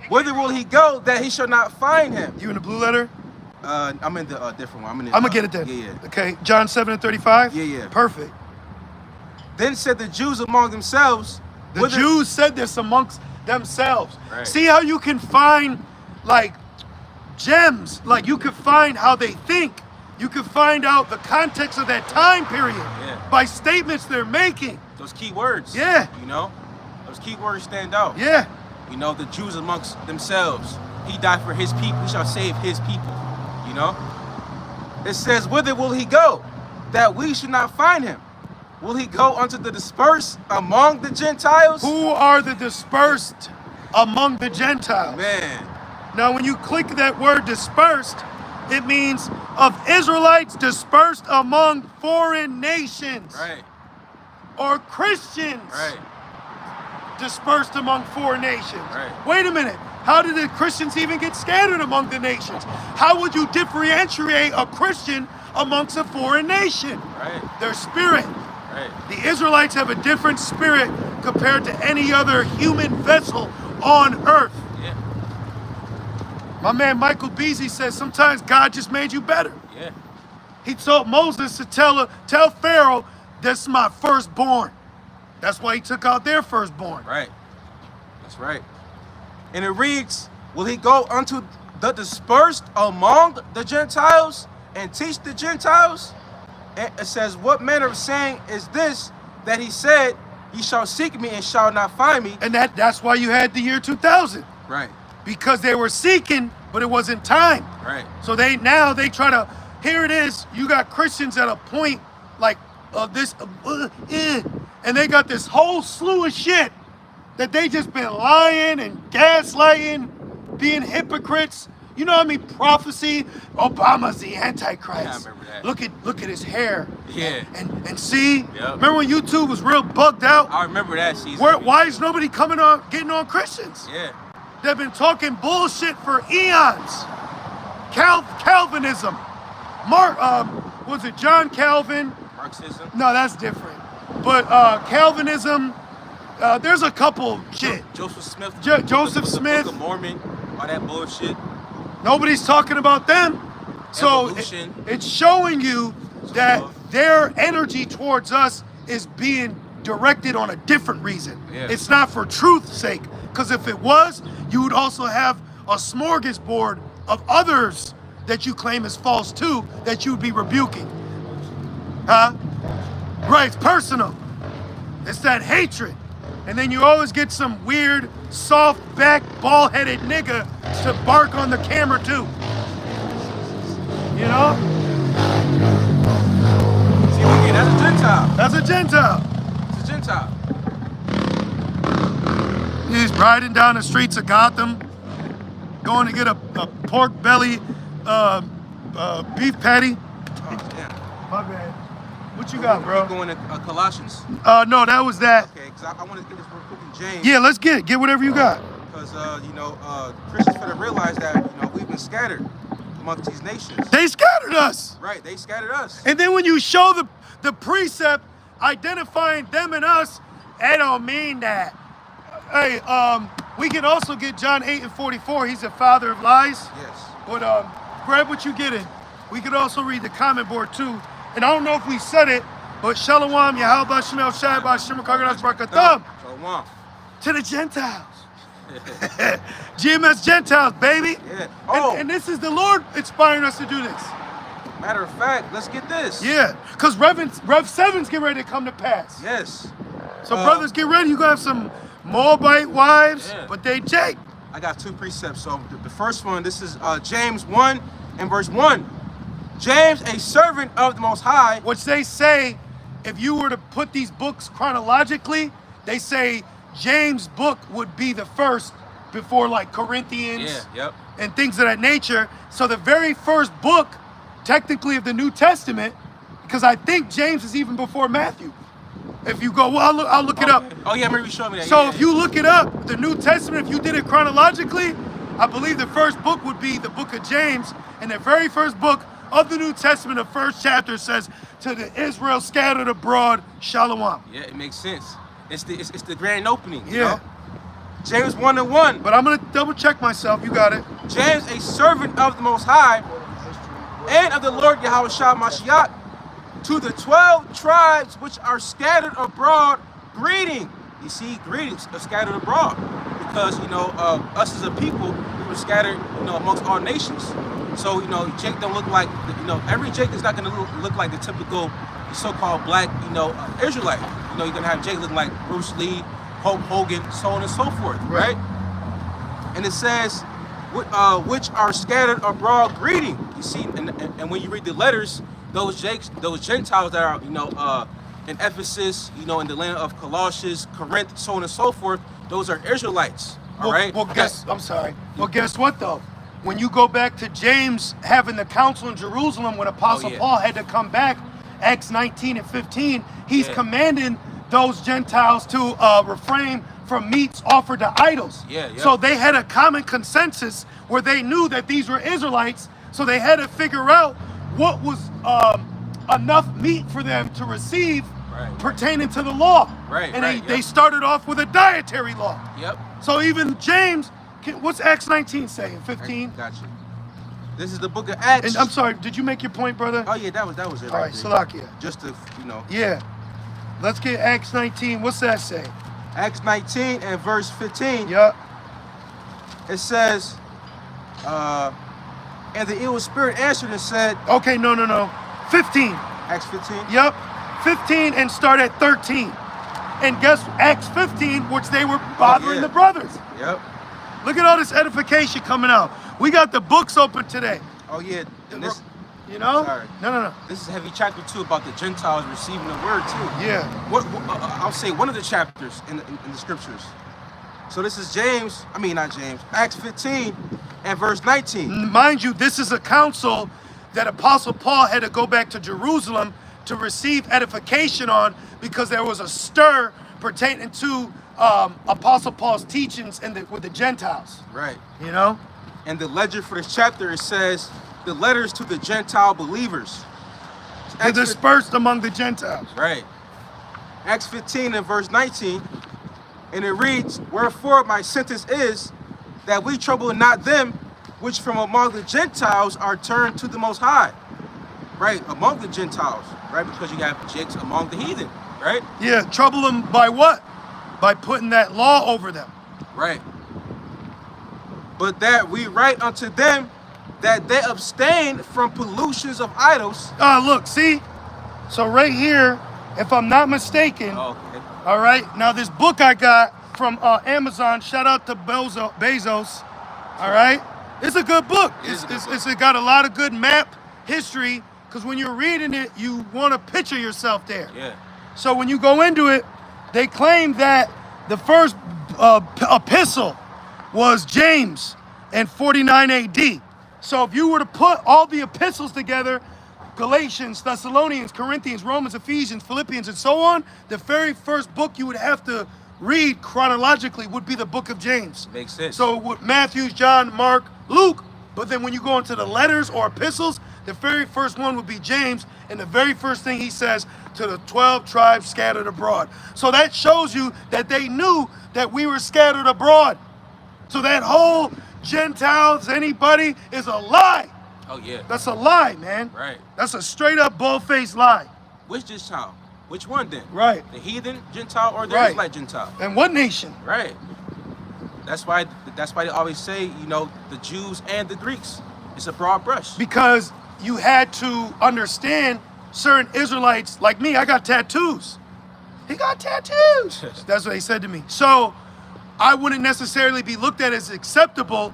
whither will he go that he shall not find him? You in the blue letter? I'm in the different one. I'm gonna get it then. Yeah. Okay, John 7 and 35? Yeah. Perfect. Then said the Jews among themselves. The Jews said this amongst themselves. Right. See how you can find like gems, like you can find how they think. You can find out the context of that time period by statements they're making. Those key words. Yeah. Those key words stand out. Yeah. The Jews amongst themselves. He died for his people. He shall save his people. It says, whither will he go that we should not find him? Will he go unto the dispersed among the Gentiles? Who are the dispersed among the Gentiles? Man. Now, when you click that word dispersed, it means of Israelites dispersed among foreign nations. Right. Or Christians. Right. Dispersed among foreign nations. Right. Wait a minute. How did the Christians even get scattered among the nations? How would you differentiate a Christian amongst a foreign nation? Right. Their spirit. Right. The Israelites have a different spirit compared to any other human vessel on earth. Yeah. My man Michael Beasley says sometimes God just made you better. Yeah. He told Moses to tell Pharaoh, "This is my firstborn." That's why he took out their firstborn. Right. That's right. And it reads, will he go unto the dispersed among the Gentiles and teach the Gentiles? And it says, what manner of saying is this, that he said, ye shall seek me and shall not find me? And that's why you had the year 2000. Right. Because they were seeking, but it wasn't time. Right. So they try to, here it is, you got Christians at a point like and they got this whole slew of shit that they just been lying and gaslighting, being hypocrites. You know what I mean? Prophecy, Obama's the Antichrist. Yeah, I remember that. Look at his hair. Yeah. And see, Yep. Remember when YouTube was real bugged out? I remember that season. Why is nobody getting on Christians? Yeah. They've been talking bullshit for eons. Calvinism. Was it John Calvin? Marxism. No, that's different. But Calvinism, there's a couple shit. Joseph Smith. Joseph the Smith. Book of Mormon. All that bullshit. Nobody's talking about them. So it's showing you that their energy towards us is being directed on a different reason. Yeah. It's not for truth's sake. Because if it was, you would also have a smorgasbord of others that you claim is false too, that you'd be rebuking. Huh? Right, it's personal. It's that hatred. And then you always get some weird, soft back, bald-headed nigga to bark on the camera too. You know? See, again, that's a Gentile. That's a Gentile. It's a Gentile. He's riding down the streets of Gotham, going to get a pork belly beef patty. Oh, damn. My bad. What you got, bro? We're going to Colossians. No, that was that. Okay, because I want to get this real quick in James. Yeah, let's get whatever you got. Because, Christians better realize that, we've been scattered amongst these nations. They scattered us. Right, they scattered us. And then when you show the precept identifying them and us, it don't mean that. Hey, we can also get John 8:44. He's the father of lies. Yes. But grab what you get in. We could also read the comment board too. And I don't know if we said it, but Shalom, Yahalba, Shemel, Shai, Bashim, Kaganas, Barakatham. Shalom. To the Gentiles. GMS Gentiles, baby. Yeah. Oh. And this is the Lord inspiring us to do this. Matter of fact, let's get this. Yeah, because Rev 7's getting ready to come to pass. Yes. So brothers, get ready. You're going to have some Moabite wives, but they Jake. I got two precepts. So the first one, this is James 1 and verse 1. James, a servant of the Most High. Which they say, if you were to put these books chronologically, they say James' book would be the first before like Corinthians and things of that nature. So the very first book, technically, of the New Testament, because I think James is even before Matthew. If you go, well, I'll look it up. Oh yeah, maybe you showed me that. So if you look it up, the New Testament, if you did it chronologically, I believe the first book would be the book of James, and the very first book of the New Testament, the first chapter says, to the Israel scattered abroad, Shalom. Yeah, it makes sense. It's the grand opening, you Yeah. know? James 1 and 1. But I'm going to double check myself. You got it. James, a servant of the Most High and of the Lord Yahweh Shah Mashiach, to the 12 tribes which are scattered abroad, greeting. You see, greetings are scattered abroad. Because, us as a people, we were scattered, amongst all nations. So, Jake don't look like, every Jake is not going to look like the typical so-called black, Israelite. You're going to have Jake look like Bruce Lee, Hulk Hogan, so on and so forth, right? And it says, which are scattered abroad, greeting. You see, and when you read the letters, those Gentiles that are, in Ephesus, in the land of Colossians, Corinth, so on and so forth, those are Israelites, all right? Well, guess what, though? When you go back to James having the council in Jerusalem when Apostle Paul had to come back, Acts 19 and 15, he's commanding those Gentiles to refrain from meats offered to idols. So they had a common consensus where they knew that these were Israelites, so they had to figure out what was enough meat for them to receive pertaining to the law. They started off with a dietary law. So even James What's Acts 19 saying? 15? Got you. This is the book of Acts. And I'm sorry, did you make your point, brother? Oh yeah, that was it. All right, Salakia. Just to, you know. Yeah. Let's get Acts 19. What's that say? Acts 19 and verse 15. Yup. It says, and the evil spirit answered and said. Okay, no. 15. Acts 15. Yup. 15 and start at 13. And guess Acts 15, which they were bothering the brothers. Yep. Look at all this edification coming out. We got the books open today. Oh yeah. And this, you know? Sorry. No. This is heavy chapter 2 about the Gentiles receiving the word too. Yeah. I'll say one of the chapters in the scriptures. So this is Acts 15 and verse 19. Mind you, this is a council that Apostle Paul had to go back to Jerusalem to receive edification on, because there was a stir pertaining to Apostle Paul's teachings with the Gentiles. Right. You know? And the ledger for this chapter, it says, the letters to the Gentile believers. They're dispersed among the Gentiles. Right. Acts 15 and verse 19, and it reads, wherefore my sentence is that we trouble not them which from among the Gentiles are turned to the Most High. Right, among the Gentiles, right? Because you have Jakes among the heathen, right? Yeah, trouble them by what? By putting that law over them. Right. But that we write unto them that they abstain from pollutions of idols. Look, see? So right here, if I'm not mistaken, okay. All right, now this book I got from Amazon, shout out to Bezos, all right? It's a good book. It's got a lot of good map history, because when you're reading it, you want to picture yourself there. Yeah. So when you go into it, they claim that the first epistle was James in 49 AD. So if you were to put all the epistles together, Galatians, Thessalonians, Corinthians, Romans, Ephesians, Philippians, and so on, the very first book you would have to read chronologically would be the book of James. Makes sense. So with Matthew, John, Mark, Luke, but then when you go into the letters or epistles, the very first one would be James, and the very first thing he says, to the 12 tribes scattered abroad. So that shows you that they knew that we were scattered abroad. So that whole Gentiles, anybody, is a lie. Oh yeah. That's a lie, man. Right. That's a straight up bull-faced lie. Which Gentile? Which one then? Right. The heathen Gentile or the Right. Israelite Gentile? And what nation? Right. That's why they always say, you know, the Jews and the Greeks. It's a broad brush. Because you had to understand certain Israelites, like me, I got tattoos. He got tattoos. That's what they said to me. So I wouldn't necessarily be looked at as acceptable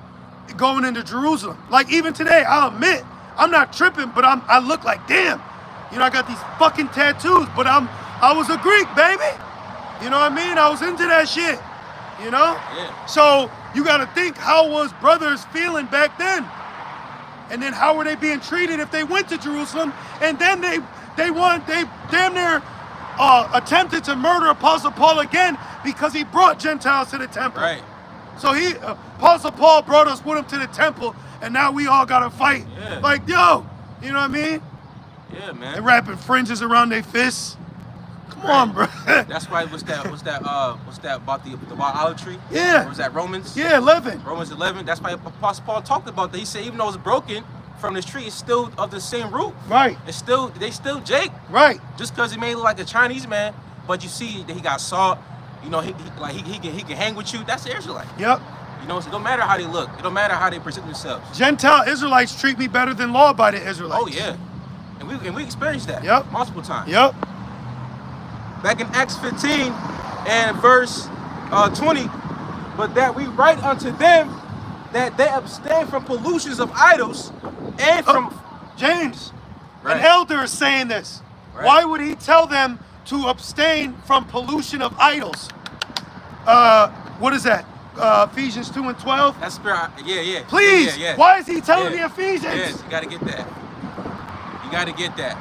going into Jerusalem. Like even today, I'll admit, I'm not tripping, but I look like, damn, you know, I got these fucking tattoos, but I was a Greek, baby. You know what I mean? I was into that shit, you know? Yeah. So you gotta think, how was brothers feeling back then? And then how were they being treated if they went to Jerusalem? And then they damn near attempted to murder Apostle Paul again because he brought Gentiles to the temple. Right. So Apostle Paul brought us with him to the temple, and now we all gotta fight. Yeah. Like, yo, you know what I mean? Yeah, man. They wrapping fringes around their fists. Come on, bro. That's why what's that about the idolatry? Yeah. Or was that Romans? Yeah, 11. Romans 11. That's why Apostle Paul talked about that. He said even though it's broken from this tree, it's still of the same root. Right. They still Jake. Right. Just because he may look like a Chinese man, but you see that he got salt. You know, he can hang with you. That's the Israelite. Yep. You know, so it don't matter how they look. It don't matter how they present themselves. Gentile Israelites treat me better than law-abiding Israelites. Oh yeah. And we experienced that. Yep. Multiple times. Yep. Back in Acts 15 and verse 20, but that we write unto them that they abstain from pollutions of idols and from James, Right. an elder is saying this. Right. Why would he tell them to abstain from pollution of idols? What is that? Ephesians 2 and 12? That's spirit. Yeah. Please, Yeah. why is he telling Yeah. the Ephesians? Yes, you gotta get that. You gotta get that.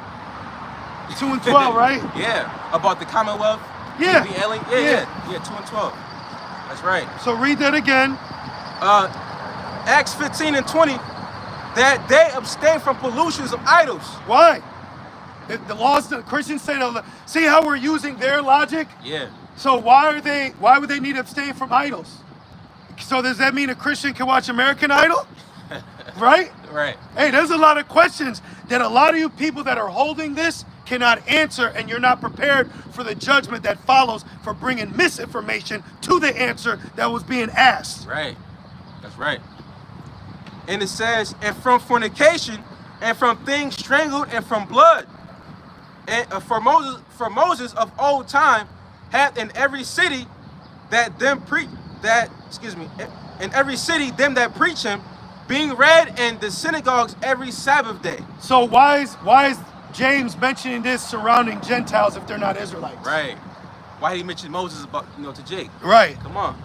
2 and 12, right? Yeah. About the Commonwealth. Yeah. The alien. Yeah. Yeah. 2 and 12. That's right. So read that again. Acts 15 and 20. That they abstain from pollutions of idols. Why? The laws, the Christians say, see how we're using their logic? Yeah. So why would they need to abstain from idols? So does that mean a Christian can watch American Idol? Right? Right. Hey, there's a lot of questions that a lot of you people that are holding this cannot answer, and you're not prepared for the judgment that follows for bringing misinformation to the answer that was being asked. Right. That's right. And it says, and from fornication, and from things strangled, and from blood. And for Moses of old time hath in every city in every city them that preach him, being read in the synagogues every Sabbath day. So why is James mentioning this surrounding Gentiles if they're not Israelites? Right. Why did he mention Moses about to Jake? Right. Come on.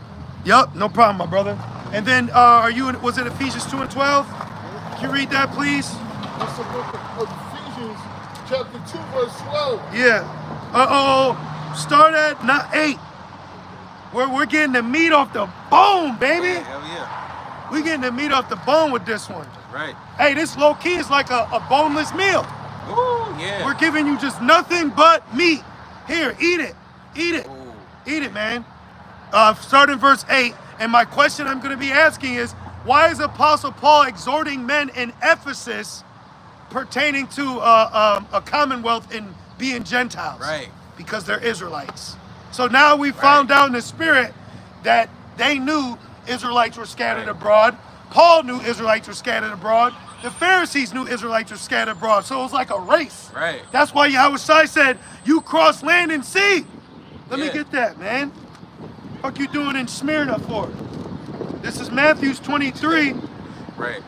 Yup, no problem, my brother. And then was it Ephesians 2 and 12? Can you read that, please? That's the book of Ephesians, chapter 2, verse 12. Yeah. Start at not 8. We're getting the meat off the bone, baby. Yeah, hell yeah. We getting the meat off the bone with this one. That's right. Hey, this low key is like a boneless meal. Ooh, yeah. We're giving you just nothing but meat. Here, eat it. Eat it. Ooh. Eat it, man. Start in verse 8. And my question I'm going to be asking is, why is Apostle Paul exhorting men in Ephesus pertaining to a commonwealth in being Gentiles? Right. Because they're Israelites. So now we found out in the spirit that they knew Israelites were scattered abroad. Paul knew Israelites were scattered abroad. The Pharisees knew Israelites were scattered abroad. So it was like a race. Right. That's why Yahushua said, you cross land and sea. Let me get that, man. What you doing in Smyrna for? This is Matthew's 23. Right.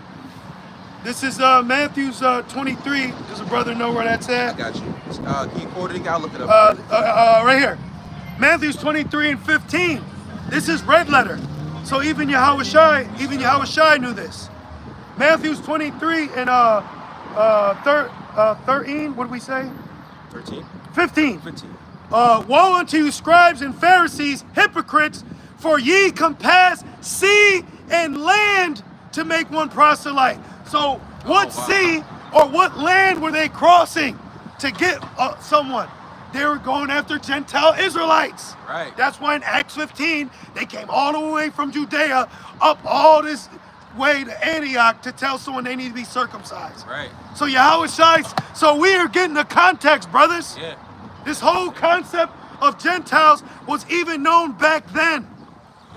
This is Matthew's 23. Does a brother know where that's at? I got you. Can you quote it? I'll look it up. Right here. Matthew's 23 and 15. This is red letter. So even Yahushua knew this. Matthew's 23 and 13. What did we say? 13. 15. 15. Woe unto you, scribes and Pharisees, hypocrites, for ye compass sea and land to make one proselyte. So what sea or what land were they crossing to get someone? They were going after Gentile Israelites. Right. That's why in Acts 15, they came all the way from Judea up all this way to Antioch to tell someone they need to be circumcised. Right. So Yahushua, so we are getting the context, brothers. Yeah. This whole concept of Gentiles was even known back then.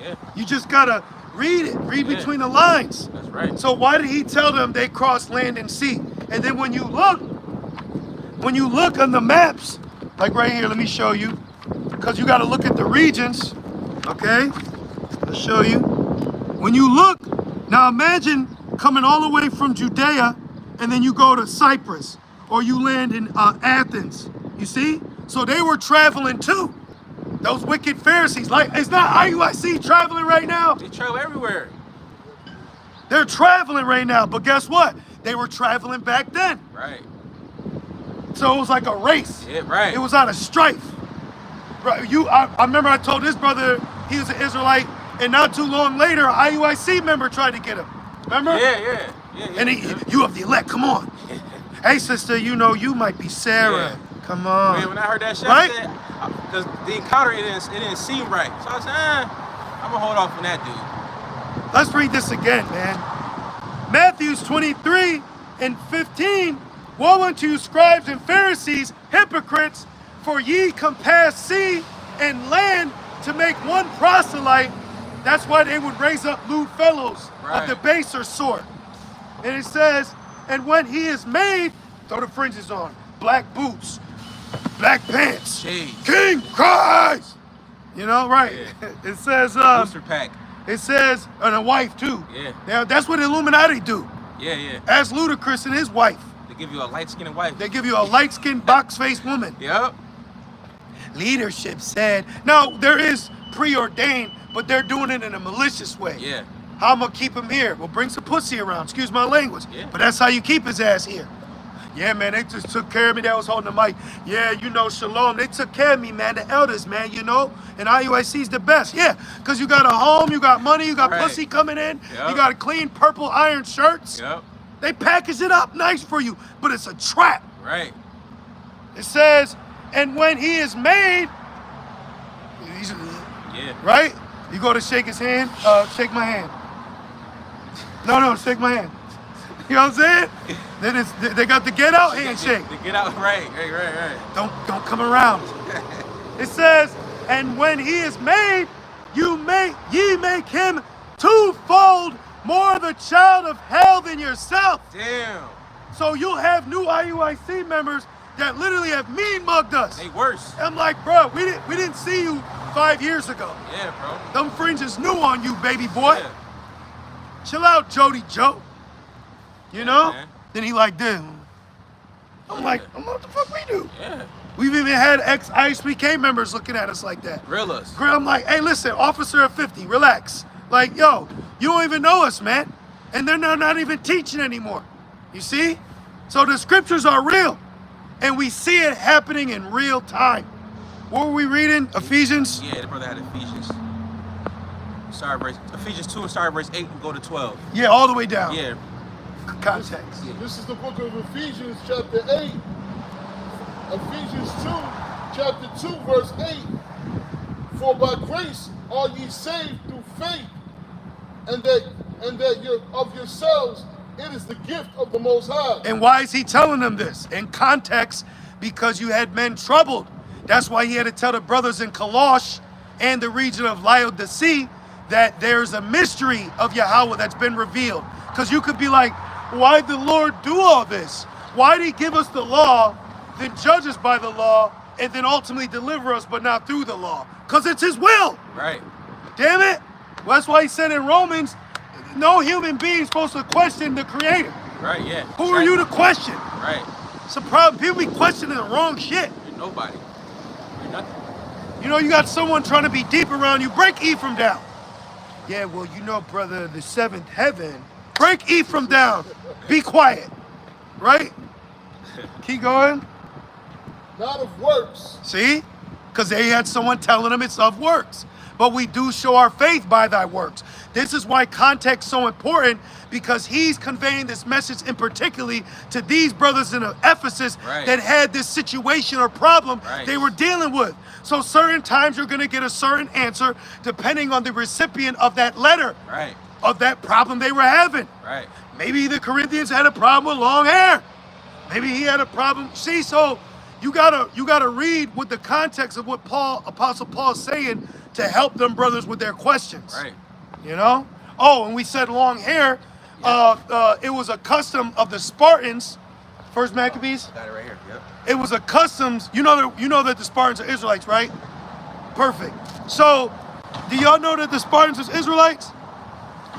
Yeah. You just gotta read it, read between the lines. That's right. So why did he tell them they crossed land and sea? And then when you look on the maps, like right here, let me show you, because you gotta look at the regions, okay? I'll show you. When you look, now imagine coming all the way from Judea, and then you go to Cyprus, or you land in Athens, you see? So they were traveling too. Those wicked Pharisees, like, it's not IUIC traveling right now. They travel everywhere. They're traveling right now, but guess what? They were traveling back then. Right. So it was like a race. Yeah, right. It was out of strife. Right. I remember I told this brother he was an Israelite, and not too long later, an IUIC member tried to get him. Remember? Yeah. And you of the elect, come on. Hey, sister, you know you might be Sarah. Yeah. Come on. Man, when I heard that shit, Right? because the encounter, it didn't seem right. So I said, I'm going to hold off on that dude. Let's read this again, man. Matthew's 23 and 15. Woe unto you, scribes and Pharisees, hypocrites, for ye compass sea and land to make one proselyte. That's why they would raise up lewd fellows of the baser sort. And it says, and when he is made, throw the fringes on, black boots, black pants, Jeez. King Christ. You know, right? Yeah. It says, Booster pack. it says, and a wife too. Yeah. Now that's what the Illuminati do. Yeah. Ask Ludacris and his wife. They give you a light-skinned wife. They give you a light-skinned, box-faced woman. Yep. Leadership said, now there is preordained, but they're doing it in a malicious way. Yeah. How I'm gonna keep him here? Well, bring some pussy around, excuse my language. Yeah. But that's how you keep his ass here. Yeah, man, they just took care of me. That was holding the mic. Yeah, you know, shalom. They took care of me, man. The elders, man, you know. And IUIC's the best. Yeah, because you got a home, you got money, you got pussy coming in. Yep. You got clean purple iron shirts. Yep. They package it up nice for you, but it's a trap. Right. It says, and when he is made, Yeah. right? You go to shake his hand, shake my hand. No, shake my hand. You know what I'm saying? Then they got the get out handshake. The get out, right. Don't come around. It says, and when he is made, ye make him twofold more the child of hell than yourself. Damn. So you'll have new IUIC members that literally have mean mugged us. They worse. I'm like, bro, we didn't see you 5 years ago. Yeah, bro. Them fringes new on you, baby boy. Yeah. Chill out, Jody Joe. You know? Man. Then he like this. I'm like, what the fuck we do? Yeah. We've even had ex-ISPK members looking at us like that. Grill us. I'm like, hey, listen, officer of 50, relax. Like, yo, you don't even know us, man. And they're not even teaching anymore. You see? So the scriptures are real. And we see it happening in real time. What were we reading? Ephesians? Yeah, the brother had Ephesians. Ephesians 2 and start verse 8 and go to 12. Yeah, all the way down. Yeah. Context. This is the book of Ephesians, chapter 8. Ephesians 2, chapter 2, verse 8. For by grace are ye saved through faith, and that you're of yourselves, it is the gift of the Most High. And why is he telling them this? In context, because you had men troubled. That's why he had to tell the brothers in Colosh and the region of Laodicea that there's a mystery of Yahweh that's been revealed. Because you could be like, why'd the Lord do all this? Why'd he give us the law, then judge us by the law, and then ultimately deliver us, but not through the law? Because it's his will. Right. Damn it. Well, that's why he said in Romans, no human being is supposed to question the creator. Right, yeah. Who are you to question? Right. It's a problem. People be questioning the wrong shit. You're nobody. You're nothing. You know, you got someone trying to be deep around you. Break Ephraim down. Yeah, well, you know, brother, the seventh heaven. Break Ephraim down. Be quiet. Right? Keep going. Not of works. See? Because they had someone telling them it's of works. But we do show our faith by thy works. This is why context is so important, because he's conveying this message in particularly to these brothers in Ephesus that had this situation or problem they were dealing with. So certain times you're going to get a certain answer depending on the recipient of that letter, of that problem they were having. Maybe the Corinthians had a problem with long hair. Maybe he had a problem. See, so you gotta read with the context of what Apostle Paul is saying to help them brothers with their questions. You know? Oh, and we said long hair. It was a custom of the Spartans. First Maccabees. Got it right here. Yep. It was a customs. You know that the Spartans are Israelites, right? Perfect. So, do y'all know that the Spartans was Israelites?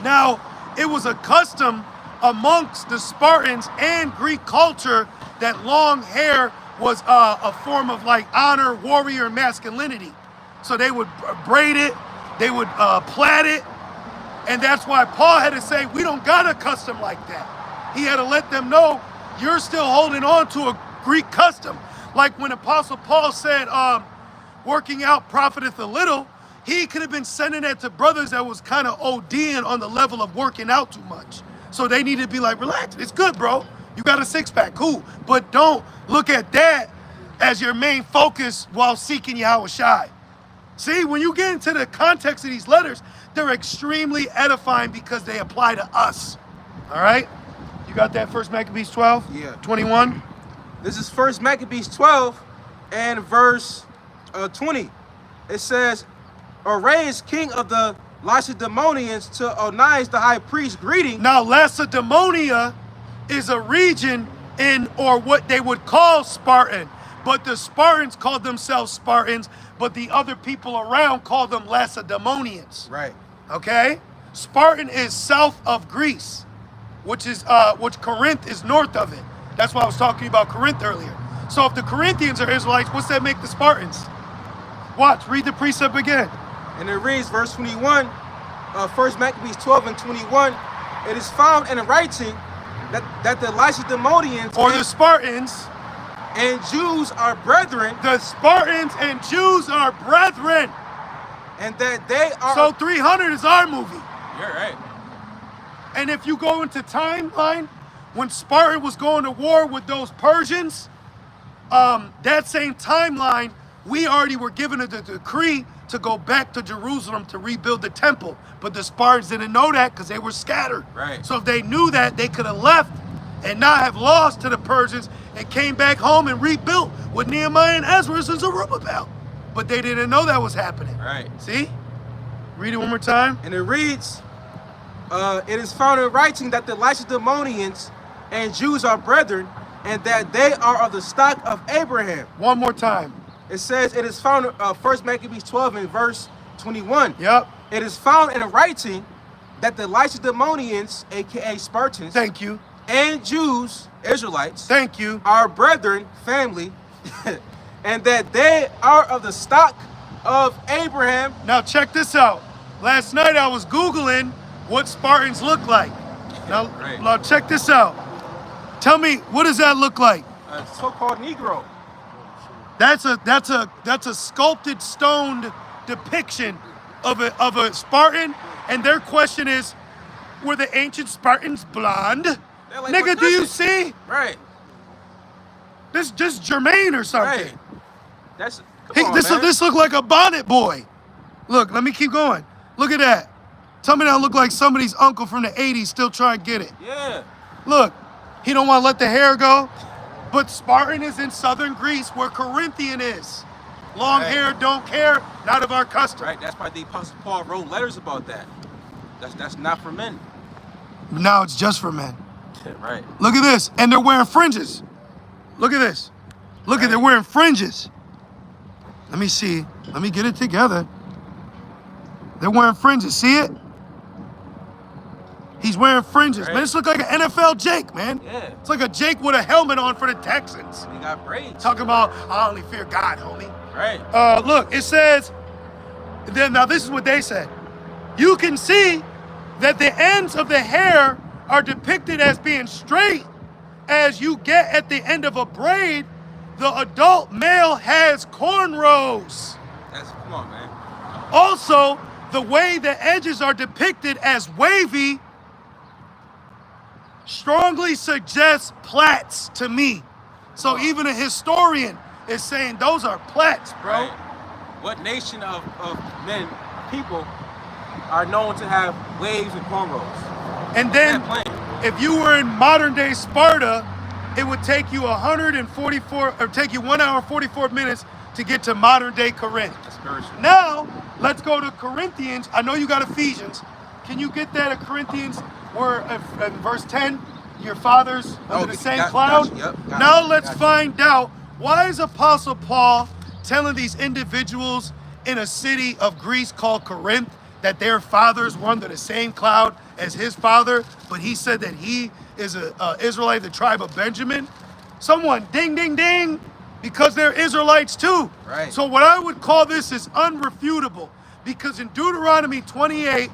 Now, it was a custom amongst the Spartans and Greek culture that long hair was a form of like honor, warrior, and masculinity. So they would braid it, they would plait it, and that's why Paul had to say, we don't got a custom like that. He had to let them know, you're still holding on to a Greek custom. Like when Apostle Paul said, working out profiteth a little, he could have been sending that to brothers that was kind of ODing on the level of working out too much. So they need to be like, relax, it's good, bro. You got a six-pack, cool. But don't look at that as your main focus while seeking Yahweh Shai. See, when you get into the context of these letters, they're extremely edifying because they apply to us. All right? You got that First Maccabees 12? Yeah. 21? This is First Maccabees 12 and verse 20. It says, Array king of the Lacedaemonians to Onias the high priest greeting. Now, Lacedaemonia is a region in, or what they would call Spartan. But the Spartans called themselves Spartans, but the other people around called them Lacedaemonians. Right. Okay? Spartan is south of Greece, which Corinth is north of it. That's why I was talking about Corinth earlier. So if the Corinthians are Israelites, what's that make the Spartans? Watch, read the precept again. And it reads, verse 21, First Maccabees 12 and 21, it is found in writing that the Lacedaemonians or the Spartans and Jews are brethren. The Spartans and Jews are brethren. And that they are... So 300 is our movie. You're right. And if you go into timeline, when Spartan was going to war with those Persians, that same timeline, we already were given a decree to go back to Jerusalem to rebuild the temple. But the Spartans didn't know that because they were scattered. Right. So if they knew that, they could have left and not have lost to the Persians and came back home and rebuilt with Nehemiah and Ezra and Zerubbabel. But they didn't know that was happening. Right. See? Read it one more time. And it reads, it is found in writing that the Lacedaemonians and Jews are brethren, and that they are of the stock of Abraham. One more time. It says, it is found in 1 Maccabees 12 and verse 21. Yep. It is found in writing that the Lacedaemonians, aka Spartans, Thank you. and Jews, Israelites, Thank you. are brethren, family, and that they are of the stock of Abraham. Now check this out. Last night I was Googling what Spartans look like. Now, Right. now check this out. Tell me, what does that look like? A so-called Negro. That's a sculpted stone depiction of a Spartan, and their question is, were the ancient Spartans blonde? They're like, Nigga, "What do is you it?" see? Right. This just Jermaine or something. Right. That's come on, This man. look like a bonnet boy. Look, let me keep going. Look at that. Tell me that look like somebody's uncle from the 80s still trying to get it. Yeah. Look, he don't want to let the hair go. But Spartan is in southern Greece where Corinthian is. Long Right. hair, don't care, not of our custom. Right. That's why the Apostle Paul wrote letters about that. That's not for men. Now it's just for men. Right. Look at this. And they're wearing fringes. Look at this. Look at they're wearing fringes. Let me see. Let me get it together. They're wearing fringes. See it? He's wearing fringes. Right. Man, this look like an NFL Jake, man. Yeah. It's like a Jake with a helmet on for the Texans. He got braids. Talking about, I only fear God, homie. Right. Look, it says, now this is what they said. You can see that the ends of the hair are depicted as being straight. As you get at the end of a braid, the adult male has cornrows. Come on, man. Also, the way the edges are depicted as wavy strongly suggests plaits to me. So even a historian is saying those are plaits, bro. Right. What nation of men, people, are known to have waves and cornrows? And then, That plain. if you were in modern day Sparta, it would take you 1 hour and 44 minutes to get to modern day Corinth. That's spiritual. Now, let's go to Corinthians. I know you got Ephesians. Can you get that at Corinthians where in verse 10, your fathers under the same cloud? Gotcha, yep, got Now it, let's gotcha. find out, why is Apostle Paul telling these individuals in a city of Greece called Corinth that their fathers were under the same cloud as his father, but he said that he is an Israelite, the tribe of Benjamin? Someone ding, ding, ding, because they're Israelites too. Right. So what I would call this is unrefutable, because in Deuteronomy 28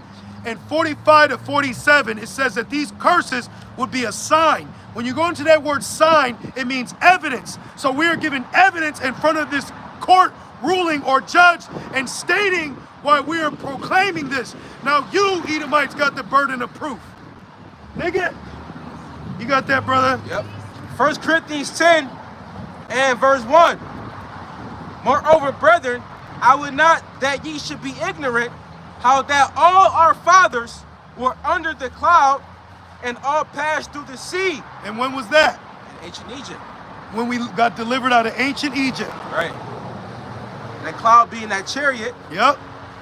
and 45 to 47, it says that these curses would be a sign. When you go into that word sign, it means evidence. So we are given evidence in front of this court ruling or judge and stating why we are proclaiming this. Now you, Edomites, got the burden of proof. Nigga, you got that, brother? Yep. 1 Corinthians 10 and verse 1. Moreover, brethren, I would not that ye should be ignorant how that all our fathers were under the cloud and all passed through the sea. And when was that? In ancient Egypt. When we got delivered out of ancient Egypt. Right. That cloud being that chariot, Yep.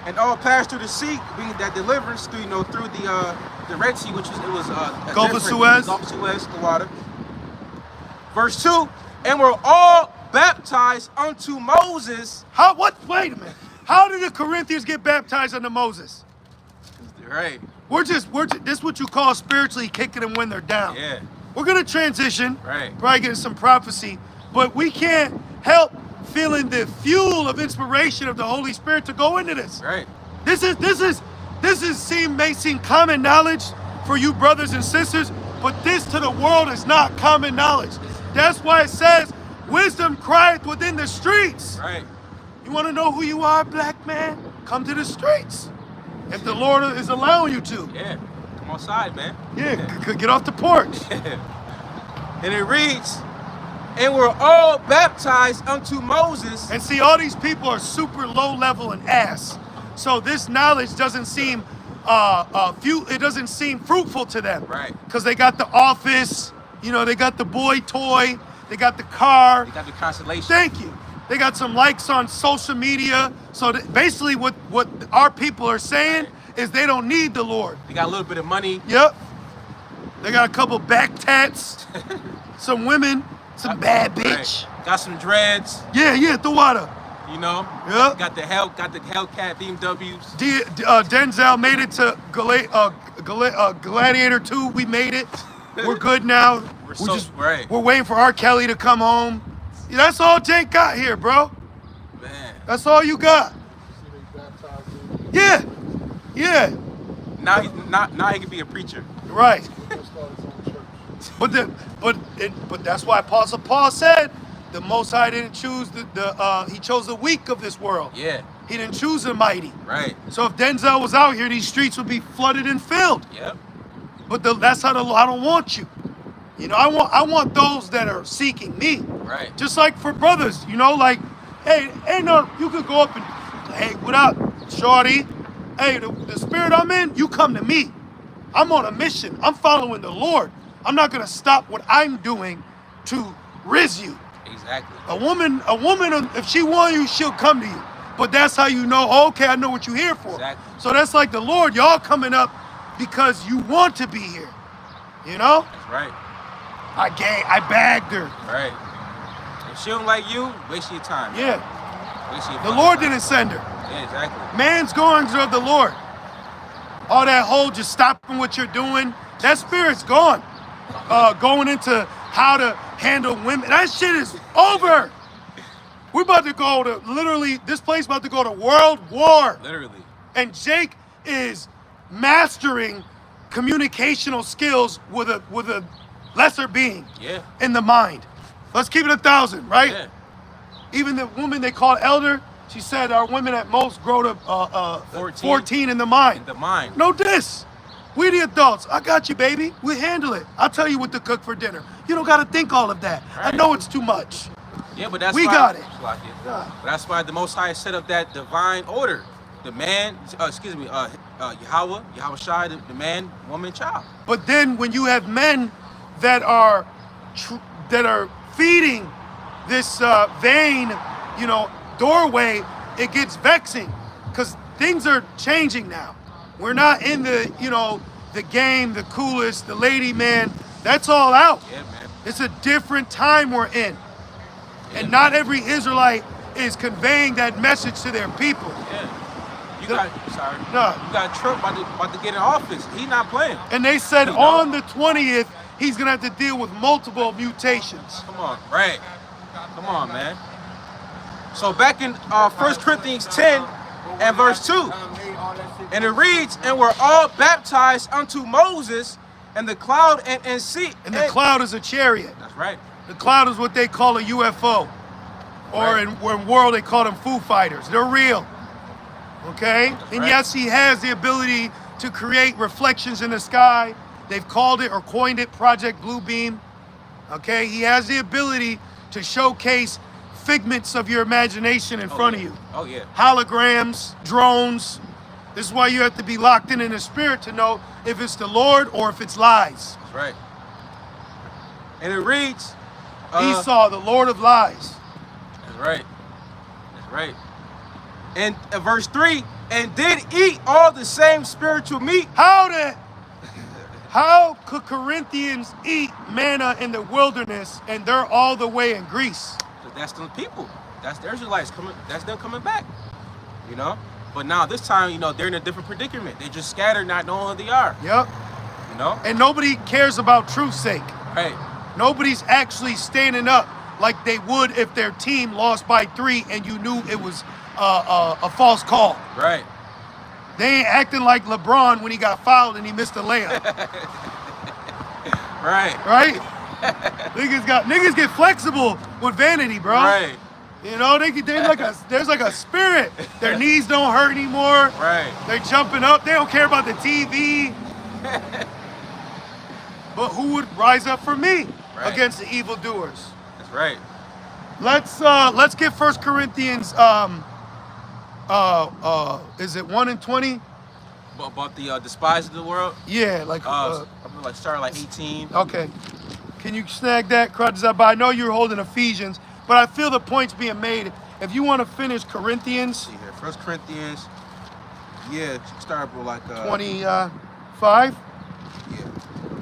and all passed through the sea, being that deliverance through, through the Red Sea, which was a Gulf of different- Suez. Gulf of Suez, the water. Verse 2, and were all baptized unto Moses. Wait a minute. How did the Corinthians get baptized under Moses? Right. This is what you call spiritually kicking them when they're down. Yeah. We're gonna transition, Right. probably getting some prophecy, but we can't help feeling the fuel of inspiration of the Holy Spirit to go into this. Right. This may seem common knowledge for you brothers and sisters, but this to the world is not common knowledge. That's why it says, wisdom crieth within the streets. Right. You want to know who you are, black man? Come to the streets. If the Lord is allowing you to. Yeah. Come outside, man. Yeah, get off the porch. And it reads, and were all baptized unto Moses. And see, all these people are super low level and ass. So this knowledge doesn't seem it doesn't seem fruitful to them. Right. Because they got the office, you know, they got the boy toy, they got the car. They got the constellation. Thank you. They got some likes on social media. So basically what our people are saying is they don't need the Lord. They got a little bit of money. Yep. They got a couple back tats, some women, some bad bitch. Right. Got some dreads. Yeah, the water. You know. Yep. Got the Hellcat BMWs. Denzel made it to Gladiator 2. We made it. We're good now. We're waiting for R. Kelly to come home. Yeah, that's all Jake got here, bro. Man. That's all you got. Yeah. Now he can be a preacher. Right. But that's why Apostle Paul said the Most High didn't choose he chose the weak of this world. Yeah. He didn't choose the mighty. Right. So if Denzel was out here, these streets would be flooded and filled. Yep. But that's how I don't want you. You know, I want those that are seeking me. Right. Just like for brothers, you know, like, hey, you could go up and, hey, what up, shorty? Hey, the spirit I'm in, you come to me. I'm on a mission. I'm following the Lord. I'm not gonna stop what I'm doing to riz you. Exactly. A woman, if she want you, she'll come to you. But that's how you know, okay, I know what you're here for. Exactly. So that's like the Lord, y'all coming up because you want to be here. You know? That's right. I bagged her. Right. If she don't like you, waste your time. Yeah. Waste your The Lord didn't send her. Yeah, exactly. Man's goings are of the Lord. All that whole just stopping what you're doing, that spirit's gone. Going into how to handle women, that shit is over. We're about to go to this place about to go to world war. Literally. And Jake is mastering communicational skills with a lesser being. Yeah. In the mind. Let's keep it 1,000, right? Yeah. Even the woman they call elder, she said our women at most grow to 14 in the mind. In the mind. No diss. We the adults. I got you, baby. We handle it. I'll tell you what to cook for dinner. You don't got to think all of that. Right. I know it's too much. Yeah, but that's we why, got it. But that's why the Most High set up that divine order. The man, Yahweh Shai, the man, woman, child. But then when you have men that are feeding this vain, doorway, it gets vexing because things are changing now. We're not in the game, the coolest, the lady man. That's all out. Yeah, man. It's a different time we're in. And not every Israelite is conveying that message to their people. Yeah. You got Trump about to get in office. He's not playing. And they said on the 20th, he's going to have to deal with multiple mutations. Come on, right. Come on, man. So back in 1 Corinthians 10 and verse 2, and it reads, and we're all baptized unto Moses and the cloud and sea. And the cloud is a chariot. That's right. The cloud is what they call a UFO. Or in world, they call them Foo Fighters. They're real. Okay? And yes, he has the ability to create reflections in the sky. They've called it or coined it Project Bluebeam. Okay? He has the ability to showcase figments of your imagination in front of you. Oh, yeah. Holograms, drones. This is why you have to be locked in the spirit to know if it's the Lord or if it's lies. That's right. And it reads, Esau, the Lord of lies. That's right. That's right. And verse 3, and did eat all the same spiritual meat. How could Corinthians eat manna in the wilderness and they're all the way in Greece? That's the people. That's the Israelites coming. That's them coming back. But now this time, they're in a different predicament. They just scattered, not knowing who they are. Yep. And nobody cares about truth's sake. Right. Nobody's actually standing up like they would if their team lost by 3 and you knew it was a false call. Right. They ain't acting like LeBron when he got fouled and he missed a layup. Right? Niggas get flexible with vanity, bro. Right. There's like a spirit. Their knees don't hurt anymore. Right. They're jumping up. They don't care about the TV. But who would rise up for me against the evildoers? right. Let's get 1 Corinthians is it 1 and 20? About the despised of the world. Yeah, like I'm like starting like 18. okay. Can you snag that, Kradzaba? I know you're holding Ephesians, but I feel the point's being made. If you want to finish Corinthians, See here, 1 Corinthians. Yeah, start with like 25. Yeah.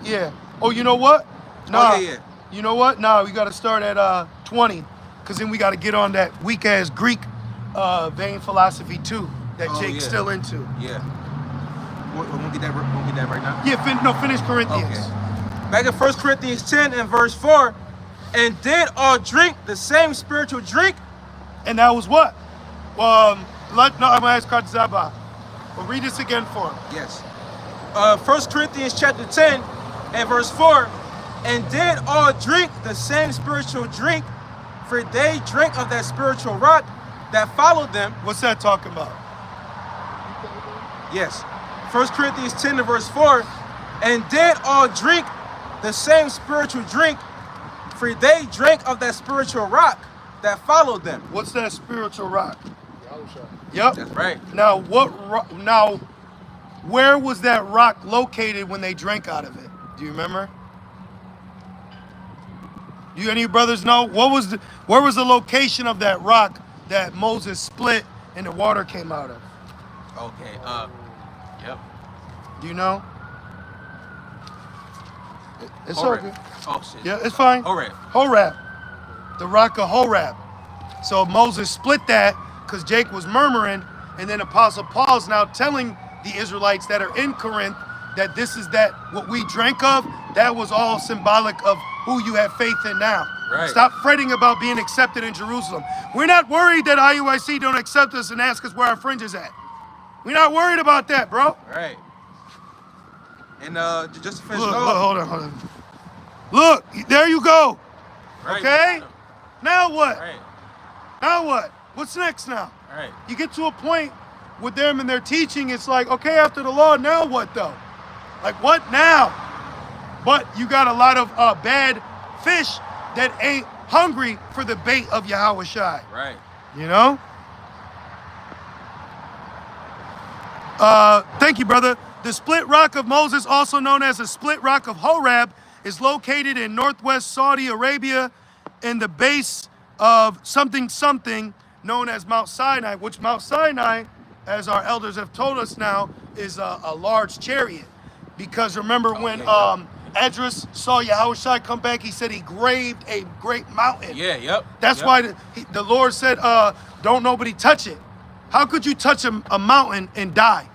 Yeah. Oh, you know what? Oh, yeah. You know what? Nah, we got to start at 20, because then we got to get on that weak-ass Greek vain philosophy too that Jake's still into. Yeah. We'll get that right now. Yeah, finish Corinthians. Okay. Back in 1 Corinthians 10 and verse 4, and did all drink the same spiritual drink? And that was what? I'm going to ask Kradzaba. Well, read this again for him. Yes. 1 Corinthians chapter 10 and verse 4, and did all drink the same spiritual drink, for they drank of that spiritual rock that followed them. What's that talking about? Yes. 1 Corinthians 10 and verse 4, and did all drink the same spiritual drink, for they drank of that spiritual rock that followed them. What's that spiritual rock? Yahusha. Yep. That's right. Now, where was that rock located when they drank out of it? Do you remember? Do any of you brothers know? Where was the location of that rock that Moses split and the water came out of? Okay. Yep. Do you know? It's Horeb. okay. Oh shit. Yeah, it's fine. Horeb. The rock of Horeb. So Moses split that because Jake was murmuring, and then Apostle Paul's now telling the Israelites that are in Corinth that this is what we drank of, that was all symbolic of who you have faith in now. Right. Stop fretting about being accepted in Jerusalem. We're not worried that IUIC don't accept us and ask us where our fringe is at. We're not worried about that, bro. Right. And just to finish Look, off. hold on. Look, there you go. Right. Okay? Now what? Right. Now what? What's next now? Right. You get to a point with them and their teaching, it's like, okay, after the law, now what though? Like, what now? But you got a lot of bad fish that ain't hungry for the bait of Yahweh Shai. Right. You know? Thank you, brother. The split rock of Moses, also known as the split rock of Horeb, is located in northwest Saudi Arabia in the base of something known as Mount Sinai, which Mount Sinai, as our elders have told us now, is a large chariot. Because remember when Esdras saw Yahushua come back, he said he graved a great mountain. Yeah, yep. That's why the Lord said, don't nobody touch it. How could you touch a mountain and die?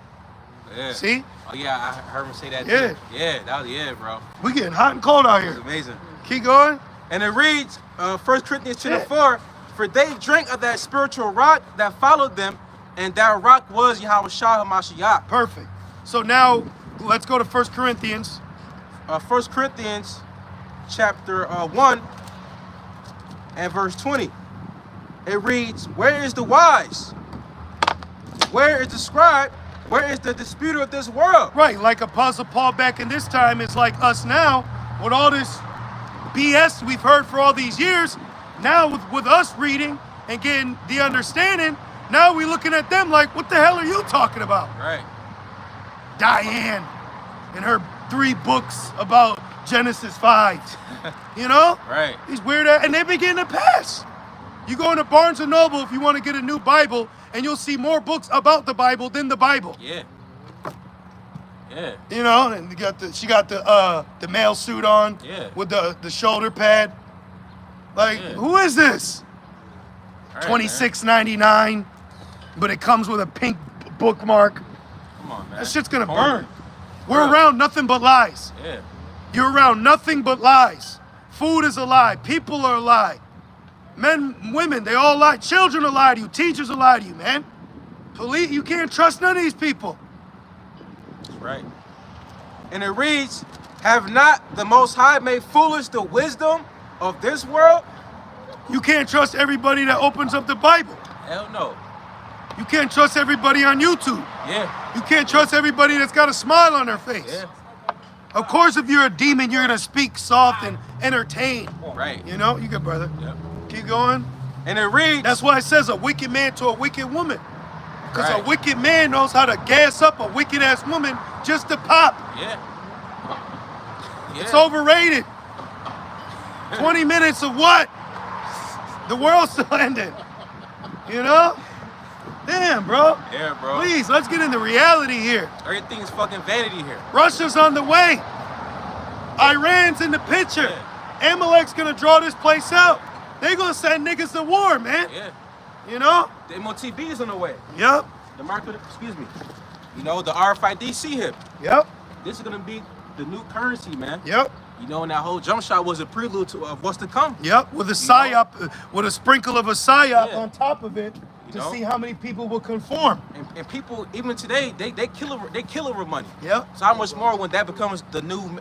Yeah. See? Oh yeah, I heard him say that Yeah. too. Yeah, that was bro. We getting hot and cold out It's here. amazing. Keep going. And it reads, 1 Corinthians 10 and 4, for they drank of that spiritual rock that followed them, and that rock was Yahweh Shah HaMashiach. Perfect. So now let's go to 1 Corinthians. 1 Corinthians chapter 1 and verse 20. It reads, where is the wise? Where is the scribe? Where is the disputer of this world? Right, like Apostle Paul back in this time is like us now, with all this BS we've heard for all these years. Now with us reading and getting the understanding, now we looking at them like, what the hell are you talking about? Right. Diane and her 3 books about Genesis 5. You know? Right. These weird ass, and they begin to pass. You go into Barnes & Noble if you want to get a new Bible, and you'll see more books about the Bible than the Bible. Yeah. Yeah. You know, and she got the male suit on with the shoulder pad. Like, who is this? Right, $26.99, but it comes with a pink bookmark. Come on, man. That shit's gonna Horrible. burn. We're around nothing but lies. Yeah. You're around nothing but lies. Food is a lie. People are a lie. Men, women, they all lie. Children are lie to you. Teachers are lie to you, man. Police, you can't trust none of these people. That's right. And it reads, have not the Most High made foolish the wisdom of this world? You can't trust everybody that opens up the Bible. Hell no. You can't trust everybody on YouTube. Yeah. You can't trust everybody that's got a smile on their face. Yeah. Of course, if you're a demon, you're going to speak soft and entertain. Right. You know, you good, brother. Yep. Keep going. And it reads. That's why it says a wicked man to a wicked woman. Because Right. a wicked man knows how to gas up a wicked ass woman just to pop. Yeah. It's overrated. 20 minutes of what? The world's still ending. You know? Damn, bro. Yeah, bro. Please, let's get into reality here. Everything's fucking vanity here. Russia's on the way. Iran's in the picture. Yeah. Amalek's gonna draw this place out. They gonna send niggas to war, man. Yeah. You know? The MOTB is on the way. Yep. The market, excuse me. You know, the RFID hip. Yep. This is gonna be the new currency, man. Yep. You know, and that whole jump shot was a prelude to what's to come. Yep. With a psyop, with a sprinkle of a psyop Yeah. on top of it to see how many people will conform. And people, even today, they kill over money. Yep. So how much more when that becomes the new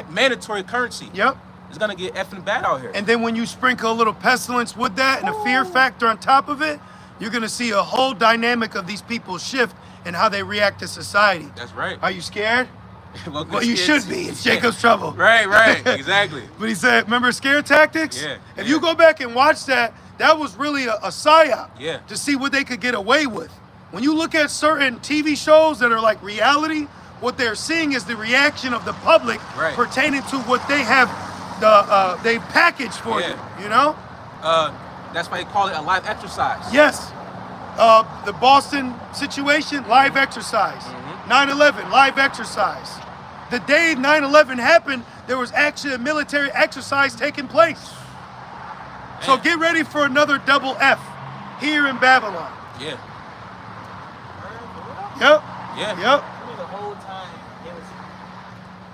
mandatory currency? Yep. It's gonna get effing bad out here. And then when you sprinkle a little pestilence with that and a fear factor on top of it, you're gonna see a whole dynamic of these people shift and how they react to society. That's right. Are you scared? Well, You should be. It's Jacob's trouble. Right, exactly. But he said, remember scare tactics? Yeah. If you go back and watch that, that was really a psyop. Yeah. To see what they could get away with. When you look at certain TV shows that are like reality, what they're seeing is the reaction of the public pertaining to what they have they packaged for you. You know? That's why they call it a live exercise. Yes. The Boston situation, live exercise. 9/11, live exercise. The day 9/11 happened, there was actually a military exercise taking place. So get ready for another double F here in Babylon. Yeah. Yep. Yeah. Yep. The whole time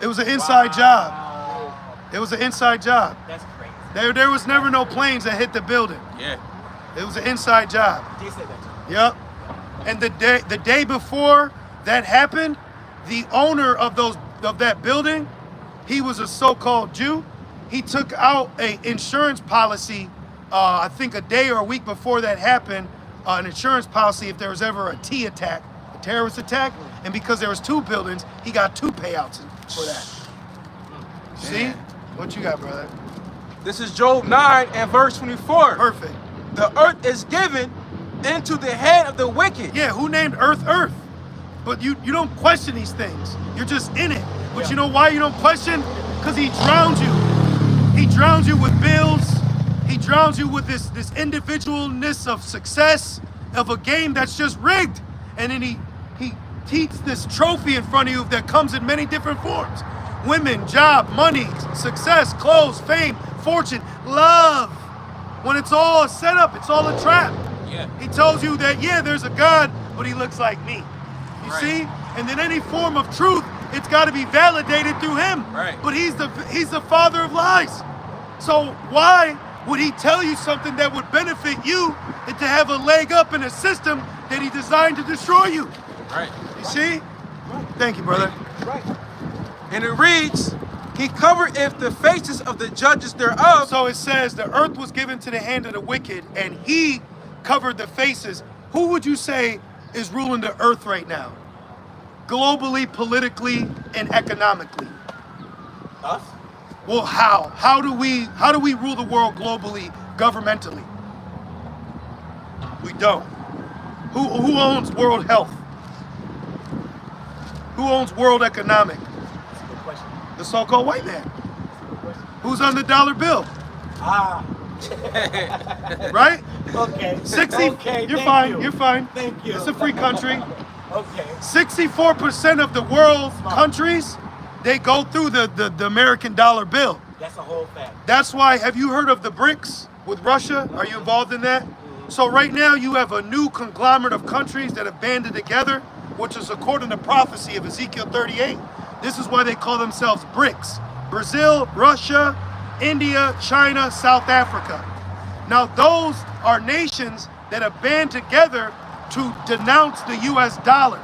it was an inside job. It was an inside job. That's crazy. There was never no planes that hit the building. Yeah. It was an inside job. They said that too. Yep. And the day before that happened, the owner of that building, he was a so-called Jew. He took out a insurance policy, I think a day or a week before that happened, an insurance policy if there was ever a T attack, a terrorist attack, and because there was two buildings, he got two payouts for that. See? What you got, brother? This is Job 9 and verse 24. Perfect. The earth is given into the hand of the wicked. Yeah, who named earth earth? But you don't question these things. You're just in it. But you know why you don't question? Because he drowns you. He drowns you with bills. He drowns you with this individualness of success, of a game that's just rigged. And then he keeps this trophy in front of you that comes in many different forms. Women, job, money, success, clothes, fame, fortune, love. When it's all set up, it's all a trap. Yeah. He tells you that, yeah, there's a God, but he looks like me. You Right. see? And then any form of truth, it's got to be validated through him. Right. But he's the father of lies. So why would he tell you something that would benefit you and to have a leg up in a system that he designed to destroy you? Right. You see? Thank you, brother. Right. And it reads, he covered if the faces of the judges thereof. So it says the earth was given to the hand of the wicked and he covered the faces. Who would you say is ruling the earth right now? Globally, politically, and economically. Us? Well, how? How do we rule the world globally, governmentally? We don't. Who owns world health? Who owns world economic? That's a good question. The so-called white man. That's a good question. Who's on the dollar bill? Ah. Right? Okay. 60. Okay, You're thank fine. you. You're fine. Thank you. It's a free country. Okay. 64% of the world's countries, they go through the American dollar bill. That's a whole fact. That's why, have you heard of the BRICS with Russia? Are you involved in that? So right now you have a new conglomerate of countries that have banded together, which is according to prophecy of Ezekiel 38. This is why they call themselves BRICS. Brazil, Russia, India, China, South Africa. Now those are nations that have band together to denounce the US dollar.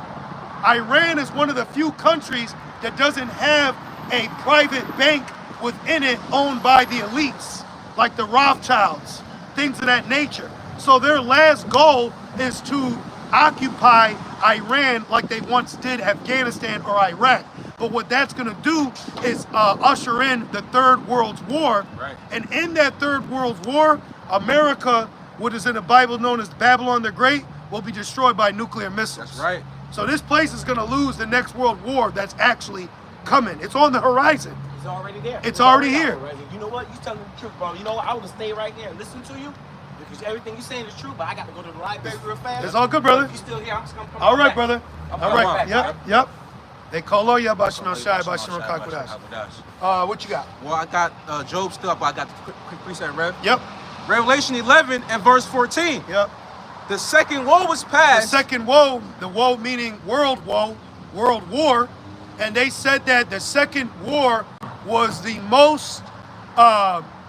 Iran is one of the few countries that doesn't have a private bank within it owned by the elites, like the Rothschilds, things of that nature. So their last goal is to occupy Iran like they once did Afghanistan or Iraq. But what that's going to do is usher in the Third World War. Right. And in that Third World War, America, what is in the Bible known as Babylon the Great, will be destroyed by nuclear missiles. That's right. So this place is going to lose the next world war that's actually coming. It's on the horizon. It's already there. It's already out here. already. You know what? You telling the truth, bro. You know what? I would have stayed right there and listened to you because everything you're saying is true. But I got to go to the library real fast. It's all good, brother. If you still here, I'm just gonna come. All right, back. brother. I'm All coming right. back, Yep. They call all Yabashino Shai Bashino Kakudash. What you got? Well, I got Job still up. I got the quick precept, Rev. Yep. Revelation 11 and verse 14. Yep. The second woe was The past. second woe, the woe meaning world war, and they said that the second war was the most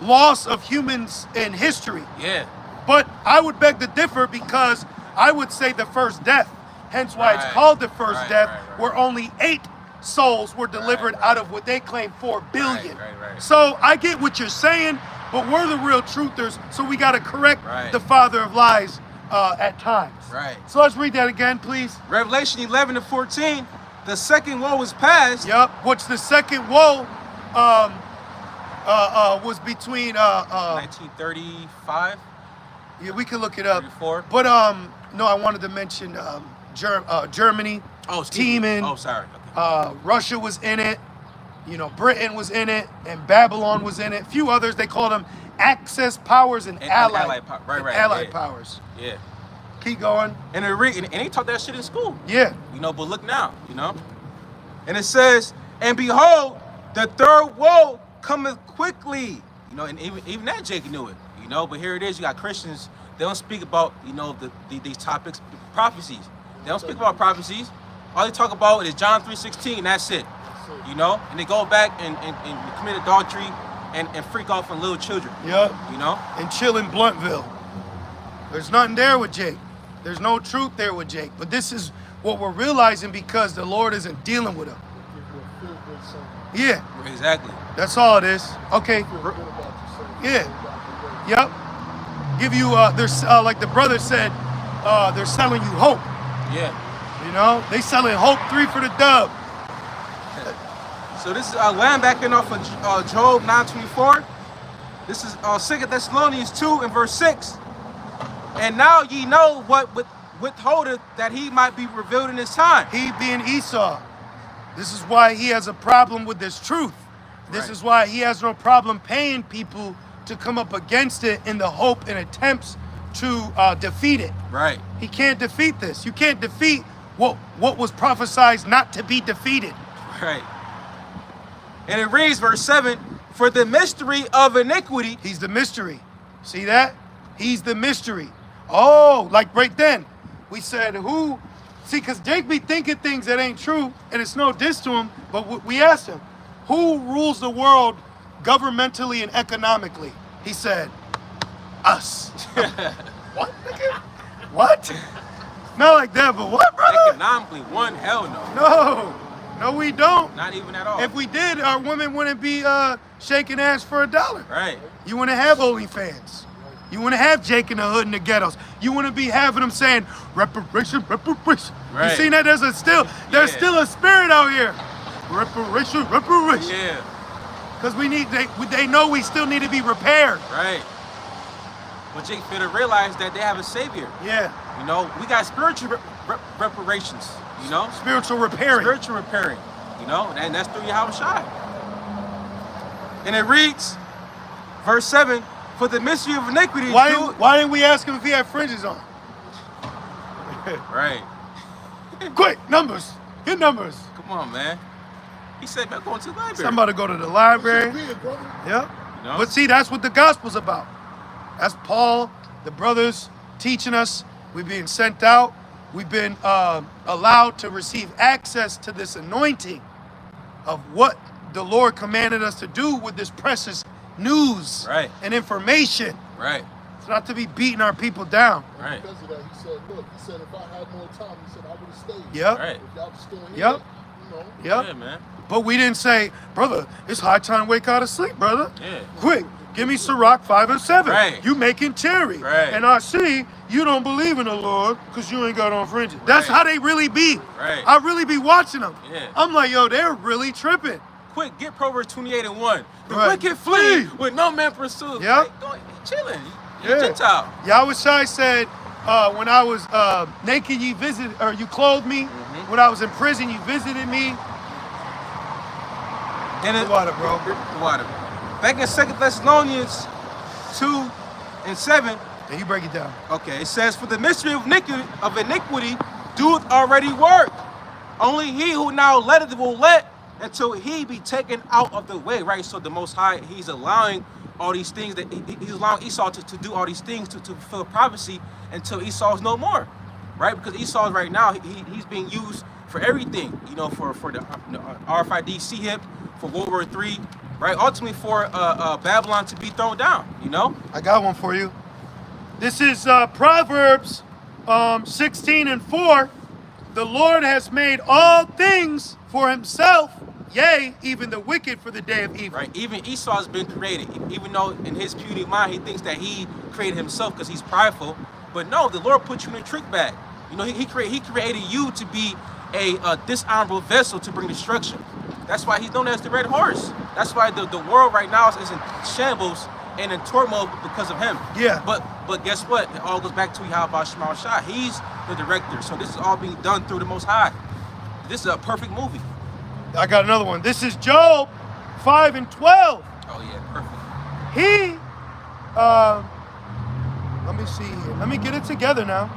loss of humans in history. Yeah. But I would beg to differ because I would say the first death, hence why it's Right. called the first Right, death, right. where only 8 souls were delivered Right. out of what they claim 4 billion. Right. So I get what you're saying, but we're the real truthers, so we got to correct Right. the father of lies at times. Right. So let's read that again, please. Revelation 11 and 14. The second woe was past. Yep. Which the second woe was between 1935. yeah, we can look it up. 34. But no, I wanted to mention Germany. Oh, excuse me. Teaming. Oh, sorry. Okay. Russia was in it. You know, Britain was in it, and Babylon was in it. A few others, they called them Axis powers and allied Right. powers. Yeah. Keep going. And they taught that shit in school. Yeah. You know, but look now, you know. And it says, and behold, the third woe cometh quickly. You know, and even that Jake knew it, you know, but here it is, you got Christians, they don't speak about, you know, these topics, prophecies. They don't speak about prophecies. All they talk about is John 3:16, that's it. You know? And they go back and commit adultery and freak off on little children. Yep. You know? And chill in Bluntville. There's nothing there with Jake. There's no truth there with Jake. But this is what we're realizing because the Lord isn't dealing with him. Yeah, Exactly. that's all it is. Okay. Yeah. Yep. Give you there's like the brother said, they're selling you hope. Yeah. You know, they selling hope 3 for the dub. So this is land backing off of Job 9:24. This is 2 Thessalonians 2 and verse 6. And now ye know what withholdeth that he might be revealed in his time. He being Esau. This is why he has a problem with this truth. This Right. is why he has no problem paying people to come up against it in the hope and attempts to defeat it. Right. He can't defeat this. You can't defeat what was prophesied not to be defeated. Right. And it reads, verse 7, for the mystery of iniquity. He's the mystery. See that? He's the mystery. Oh, like right then, we said who? See, because Jake be thinking things that ain't true, and it's no diss to him, but we asked him, who rules the world governmentally and economically? He said, us. What, nigga? What? Not like that, but what, brother? Economically, one, hell no. No, we don't. Not even at all. If we did, our women wouldn't be shaking ass for $1. Right. You wouldn't have OnlyFans. You wouldn't have Jake in the hood and the ghettos. You wouldn't be having them saying reparation. Right. You seen that? There's still a spirit out here. Reparation. Yeah. Because they know we still need to be repaired. Right. But Jake Fitter realized that they have a savior. Yeah. You know, we got spiritual reparations. You know, Spiritual repairing. spiritual repairing. You know, and that's through Yahweh Shai. And it reads, verse 7, for the mystery of iniquity. Why didn't we ask him if he had fringes on? Right. Quick, numbers. Get numbers. Come on, man. He said, man, going to the library. Somebody go to the library. Big, brother. Yep. You know? But see, that's what the gospel's about. That's Paul, the brothers teaching us. We've been sent out. We've been allowed to receive access to this anointing of what the Lord commanded us to do with this precious news Right. and information. Right. It's not to be beating our people down. Right. Because of that, he said, look, he said, if I had more time, he said, I would have stayed. Yep. Right. If y'all was still here, Yep. you know. Yep. Yeah, man. But we didn't say, brother, it's high time to wake out of sleep, brother. Yeah. Quick, Give me Sirach 5 and 7. Right. You making cherry. Right. And I see you don't believe in the Lord because you ain't got on fringes. That's how they really be. Right. I really be watching them. Yeah. I'm like, yo, they're really tripping. Quick, get Proverbs 28 and 1. The Right. wicked flee with no man pursues. Yep. Like, chilling. You're a Gentile. Yahweh Shai said, when I was naked, you visited, or you clothed me. When I was in prison, you visited me. And The water, bro. The water. Back in 2 Thessalonians 2 and 7. And you break it down. Okay, it says, for the mystery of iniquity doeth already work. Only he who now letteth will let until he be taken out of the way, right? So the Most High, he's allowing all these things, that he's allowing Esau to do all these things to fulfill prophecy until Esau's no more, right? Because Esau right now, he's being used for everything, you know, for the RFID CHIP, for World War III, right? Ultimately for Babylon to be thrown down, you know? I got one for you. This is Proverbs 16 and 4. The Lord has made all things for himself, yea, even the wicked for the day of evil. Right, even Esau has been created, even though in his puny mind he thinks that he created himself because he's prideful. But no, the Lord put you in a trick bag. You know, he created you to be a dishonorable vessel to bring destruction. That's why he's known as the Red Horse. That's why the world right now is in shambles and in turmoil because of him. Yeah. But guess what? It all goes back to Yahweh Shema Shah. He's the director. So this is all being done through the Most High. This is a perfect movie. I got another one. This is Job 5 and 12. Oh yeah, perfect. He, let me see here. Let me get it together now.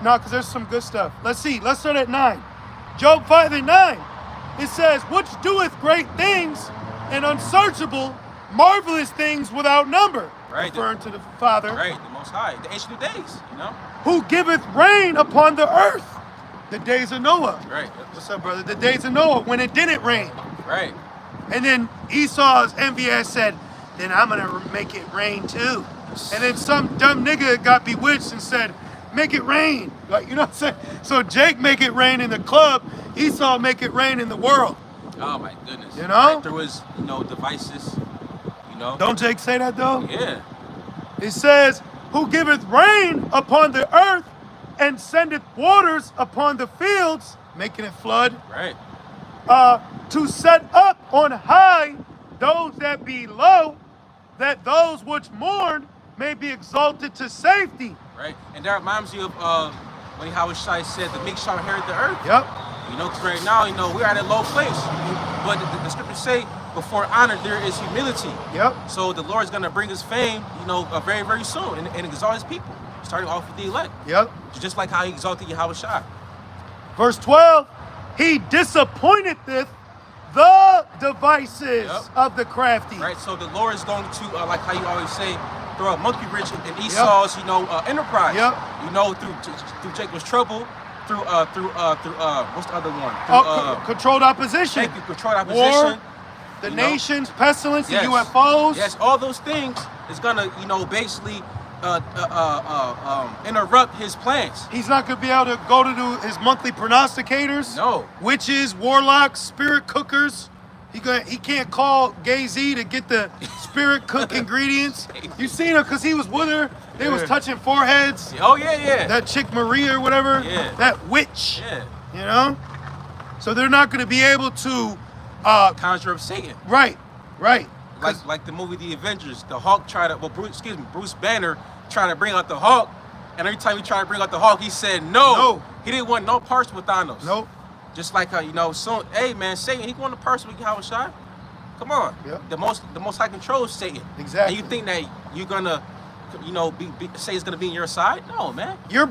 No, because there's some good stuff. Let's see. Let's start at 9. Job 5 and 9. It says, which doeth great things and unsearchable, marvelous things without number. Right. Referring to the Father. Right, the Most High, the Ancient of Days, you know? Who giveth rain upon the earth. The days of Noah. Right. What's up, brother? The days of Noah when it didn't rain. Right. And then Esau's envious said, then I'm going to make it rain too. And then some dumb nigga got bewitched and said, make it rain. Like, you know what I'm saying? So Jake make it rain in the club. Esau make it rain in the world. Oh my goodness. You know? Right through his, devices, you know? Don't Jake say that though? Yeah. It says, who giveth rain upon the earth and sendeth waters upon the fields, making it flood. Right. To set up on high those that be low, that those which mourn may be exalted to safety. Right. And that reminds you of when Yahweh Shai said, the meek shall inherit the earth. Yep. You know, because right now, we're at a low place. But the scriptures say, before honor, there is humility. Yep. So the Lord is going to bring his fame, very, very soon and exalt his people, starting off with the elect. Yep. Just like how he exalted Yahweh Shai. Verse 12, he disappointeth the devices of the crafty. Right, so the Lord is going to, like how you always say, throw a monkey wrench in Esau's, enterprise. Yep. Through Jacob's trouble, through what's the other one? Controlled opposition. Thank you, controlled opposition. War, the nations, pestilence, yes. the UFOs. Yes, all those things is gonna, basically interrupt his plans. He's not gonna be able to go to his monthly prognosticators. No. Witches, warlocks, spirit cookers. He can't call Gay Z to get the spirit cook ingredients. You seen her because he was with her. They was touching foreheads. Oh yeah. That chick Maria or whatever. Yeah. That witch. Yeah. You know? So they're not gonna be able to conjure up Satan. Right. Like the movie The Avengers, the Hulk Bruce Banner trying to bring out the Hulk, and every time he tried to bring out the Hulk, he said no. He didn't want no parts with Thanos. Nope. Just like how, soon, hey man, Satan, he want to parts with Yahweh Shai. Come on. Yep. The most high control is Satan. Exactly. And you think that you're gonna, say it's gonna be on your side? No, man. Your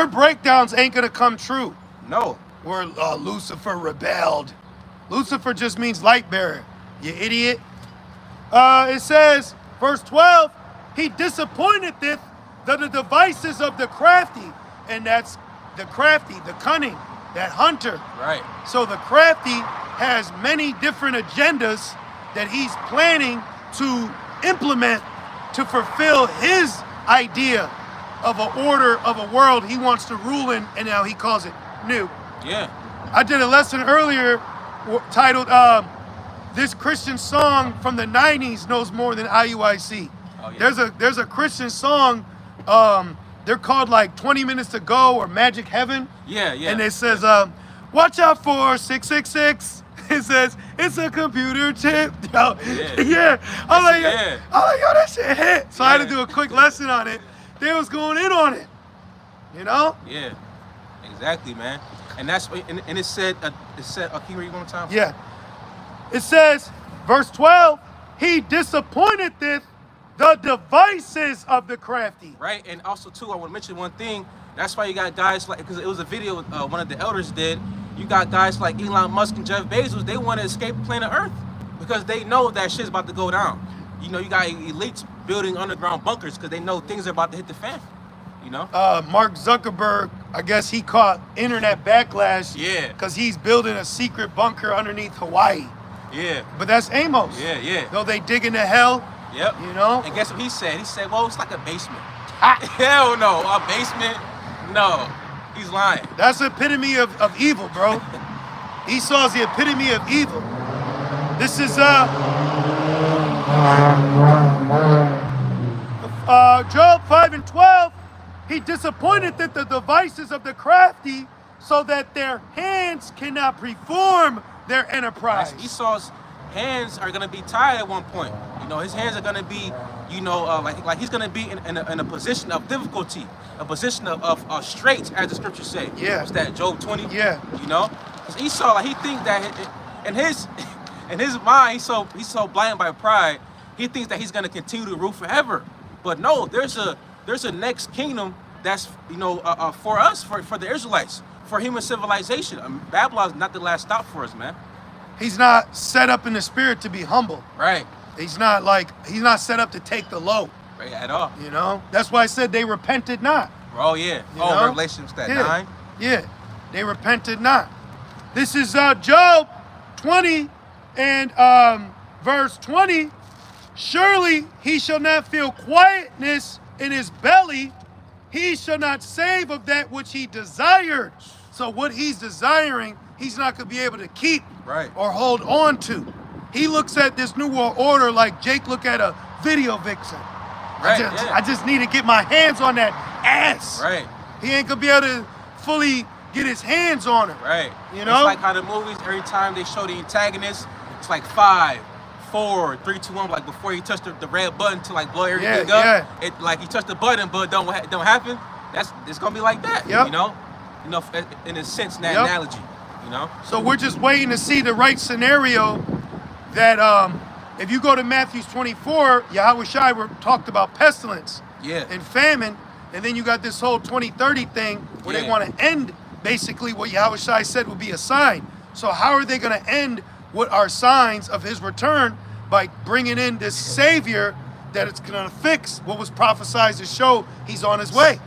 breakdowns ain't gonna come true. No. Where Lucifer rebelled. Lucifer just means light bearer. You idiot. It says, verse 12, he disappointeth the devices of the crafty. And that's the crafty, the cunning, that hunter. Right. So the crafty has many different agendas that he's planning to implement to fulfill his idea of an order of a world he wants to rule in, and now he calls it new. Yeah. I did a lesson earlier titled this Christian song from the 90s knows more than IUIC. Oh, yeah. There's a Christian song, they're called like 20 Minutes to Go or Magic Heaven. Yeah, yeah. And it says, watch out for 666. It says, it's a computer chip. Yo, yeah. I'm like, yo, that shit hit. So I had to do a quick lesson on it. They was going in on it. You know? Yeah, exactly, man. And that's and it said, can you read one more time? Yeah. It says, verse 12, he disappointeth the devices of the crafty. Right, and also too, I want to mention one thing. That's why you got guys like, because it was a video one of the elders did. You got guys like Elon Musk and Jeff Bezos. They want to escape planet Earth because they know that shit's about to go down. You know, you got elites building underground bunkers because they know things are about to hit the fan. You know? Mark Zuckerberg, I guess he caught internet backlash. Yeah. Because he's building a secret bunker underneath Hawaii. Yeah. But that's Amos. Yeah, yeah. Though they dig into hell. Yep. You know? And guess what he said? He said, well, it's like a basement. Hell no, a basement? No. He's lying. That's the epitome of evil, bro. Esau's the epitome of evil. This is Job 5:12. He disappointed that the devices of the crafty so that their hands cannot perform their enterprise. Esau's hands are gonna be tied at one point. You know, his hands are gonna be, you know, like he's gonna be in a position of difficulty, a position of straits, as the scriptures say. Yeah. What's that? Job 20. Yeah. You know, because Esau, like, he thinks that in his mind, he's so blinded by pride. He thinks that he's gonna continue to rule forever. But no, there's a next kingdom that's, you know, for us, for the Israelites, for human civilization. Babylon's not the last stop for us, man. He's not set up in the spirit to be humble. Right. He's not set up to take the low. Right, at all. You know? That's why I said they repented not. Oh, yeah. You know? Revelations, that 9. Yeah. They repented not. This is Job 20 and verse 20. Surely he shall not feel quietness in his belly. He shall not save of that which he desired. So what he's desiring, he's not going to be able to keep or hold on to. He looks at this New World Order like Jake look at a video vixen. I just need to get my hands on that ass. Right. He ain't going to be able to fully get his hands on her. Right. You know? It's like how the movies, every time they show the antagonist, it's like 5, 4, 3, 2, 1. Like before he touched the red button to like blow everything up. It like he touched the button, but don't happen. It's gonna be like that. Yep. You know, in a sense, in that analogy. You know. So we're just waiting to see the right scenario. That if you go to Matthew 24, Yahweh Shai talked about pestilence and famine, and then you got this whole 2030 thing where they want to end basically what Yahweh Shai said would be a sign. So how are they going to end what are signs of his return by bringing in this savior that it's going to fix what was prophesied to show he's on his way?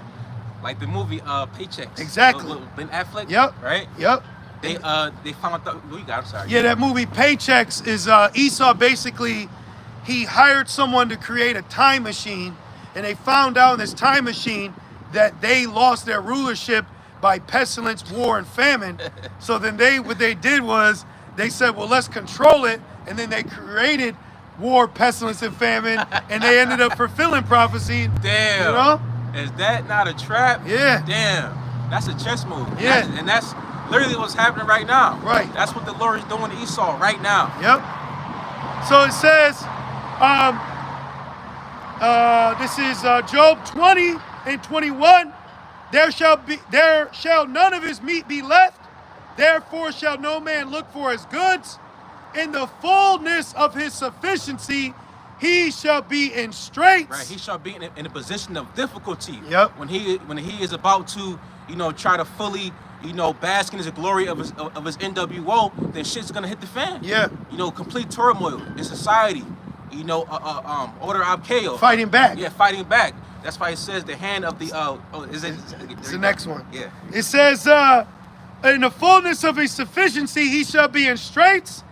Like the movie Paychecks. Exactly. With Ben Affleck. Yep. Right. Yep. They found out. What you got? I'm sorry. Yeah, that movie Paychecks is Esau basically, he hired someone to create a time machine, and they found out in this time machine that they lost their rulership by pestilence, war, and famine. So then what they did was they said, well, let's control it, and then they created war, pestilence, and famine, and they ended up fulfilling prophecy. Damn. You know? Is that not a trap? Yeah. Damn. That's a chess move. Yeah. And that's literally what's happening right now. Right. That's what the Lord is doing to Esau right now. Yep. So it says, this is Job 20 and 21. There shall none of his meat be left. Therefore shall no man look for his goods. In the fullness of his sufficiency, he shall be in straits. Right. He shall be in a position of difficulty. Yep. When he is about to, try to fully, bask in his glory of his NWO, then shit's gonna hit the fan. Yeah. Complete turmoil in society. Order of chaos. Fighting back. Yeah, fighting back. That's why it says the hand of the It's the next one. Yeah. It says, in the fullness of his sufficiency, he shall be in straits.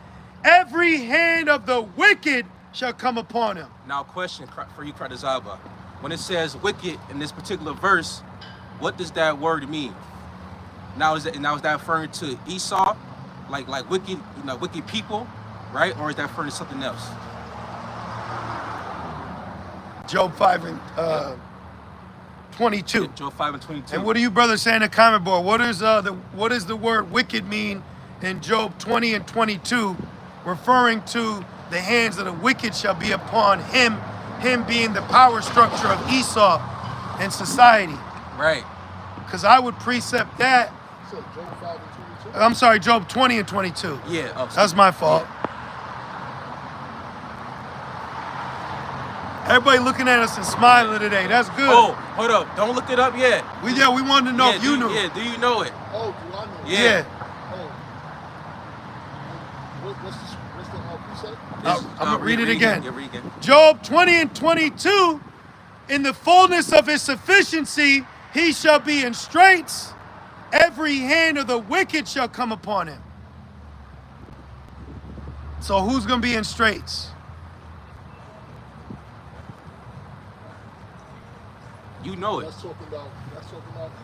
Every hand of the wicked shall come upon him. Now, question for you, Kratazaba. When it says wicked in this particular verse, what does that word mean? Now is that referring to Esau, like wicked, wicked people, right? Or is that referring to something else? Job 5 and 22. Job 5 and 22. And what do you brothers say in the comment board? What does the word wicked mean in Job 20 and 22, referring to the hands of the wicked shall be upon him being the power structure of Esau and society? Right. Because I would precept that. So Job 5 and 22? I'm sorry, Job 20 and 22. Yeah. Oh, That's my fault. Yeah. Everybody looking at us and smiling today. That's good. Oh, hold up. Don't look it up yet. We wanted to know if you knew. Yeah, do you know it? Oh, do I know? Yeah. Oh. What's the precept? I'm going to read it again. Yeah, read again. Job 20 and 22, in the fullness of his sufficiency, he shall be in straits. Every hand of the wicked shall come upon him. So who's going to be in straits? You know it. That's talking about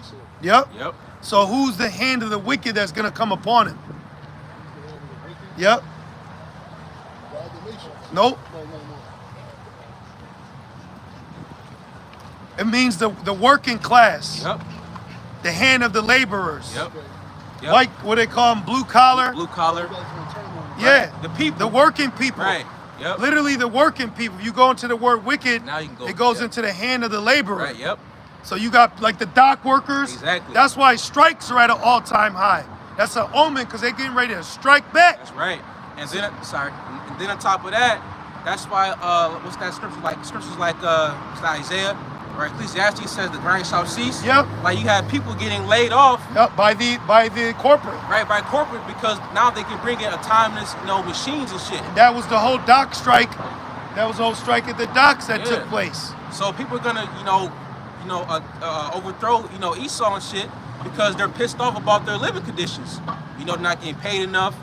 Esau. Yep. Yep. So who's the hand of the wicked that's going to come upon him? Who's the hand of the wicked? Yep. The other nations. Nope. No. It means the working class. Yep. The hand of the laborers. Yep. Okay. Yep. Like what they call them, blue collar. Blue collar. You guys gonna turn on me. Yeah. The people. The working people. Right. Yep. Literally the working people. You go into the word wicked, Now you can go. it goes Yep. into the hand of the laborer. Right. Yep. So you got like the dock workers. Exactly. That's why strikes are at an all-time high. That's an omen because they're getting ready to strike back. That's right. And then, and then on top of that, that's why what's that scripture like? Scriptures like what's that, Isaiah or Ecclesiastes says the grind shall cease. Yep. Like you have people getting laid off. Yep. By the corporate. Right, by corporate, because now they can bring in autonomous, machines and shit. That was the whole dock strike. That was the whole strike at the docks that took Yeah. place. So people are gonna, overthrow, Esau and shit because they're pissed off about their living conditions. They're not getting paid enough.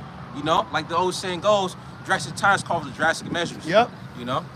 Like the old saying goes, drastic times call for drastic measures. Yep.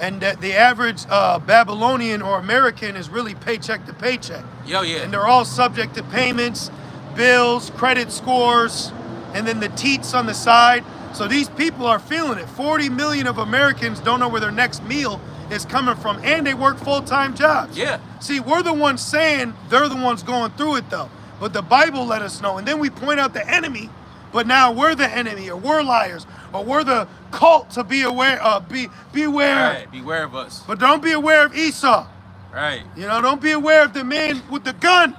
And that the average Babylonian or American is really paycheck to paycheck. Yeah. And they're all subject to payments, bills, credit scores, and then the teats on the side. So these people are feeling it. 40 million of Americans don't know where their next meal is coming from, and they work full-time jobs. Yeah. See, we're the ones saying they're the ones going through it, though. But the Bible let us know, and then we point out the enemy, but now we're the enemy, or we're liars, or we're the cult to be aware of. Beware. Right. Beware of us. But don't be aware of Esau. Right. Don't be aware of the man with the gun.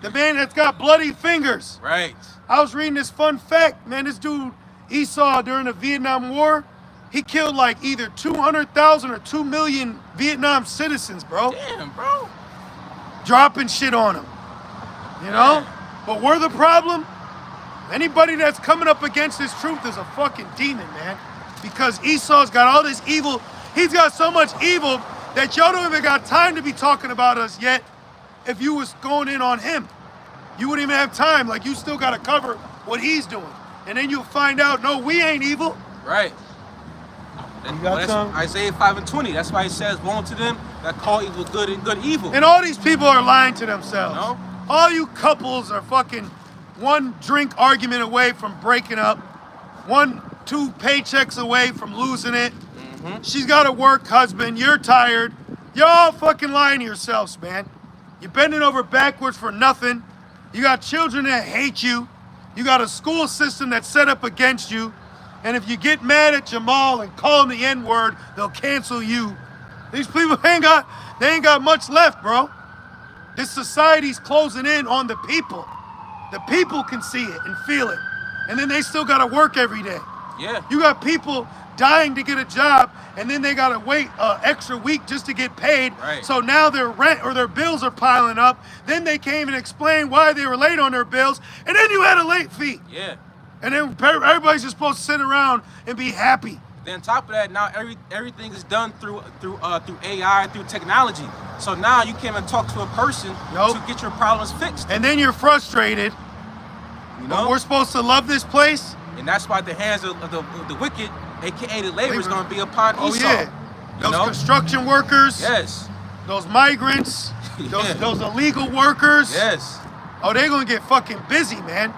The man that's got bloody fingers. Right. I was reading this fun fact, man. This dude, Esau, during the Vietnam War, he killed like either 200,000 or 2 million Vietnam citizens, bro. Damn, bro. Dropping shit on him. Yeah. But we're the problem. Anybody that's coming up against this truth is a fucking demon, man. Because Esau's got all this evil. He's got so much evil that y'all don't even got time to be talking about us yet. If you was going in on him, you wouldn't even have time. Like, you still got to cover what he's doing. And then you'll find out, no, we ain't evil. Right. got some? Isaiah 5 and 20. That's why it says, woe unto them that call evil good and good evil. And all these people are lying to themselves. No. All you couples are fucking one drink argument away from breaking up, 1-2 paychecks away from losing it. Mm-hmm. She's got a work husband. You're tired. You're all fucking lying to yourselves, man. You're bending over backwards for nothing. You got children that hate you. You got a school system that's set up against you. And if you get mad at Jamal and call him the N-word, they'll cancel you. These people ain't got much left, bro. This society's closing in on the people. The people can see it and feel it. And then they still gotta work every day. Yeah. You got people dying to get a job, and then they gotta wait an extra week just to get paid. Right. So now their rent or their bills are piling up. Then they can't even explain why they were late on their bills. And then you had a late fee. Yeah. And then everybody's just supposed to sit around and be happy. Then on top of that, now everything is done through AI, through technology. So now you can't even talk to a person Nope. to get your problems fixed. And then you're frustrated. But we're supposed to love this place. And that's why the hands of the wicked, aka the labor, is going to be upon Oh Esau. yeah. Those construction workers. Yes. Those migrants. Yeah. Those illegal workers. Yes. Oh, they're gonna get fucking busy, man.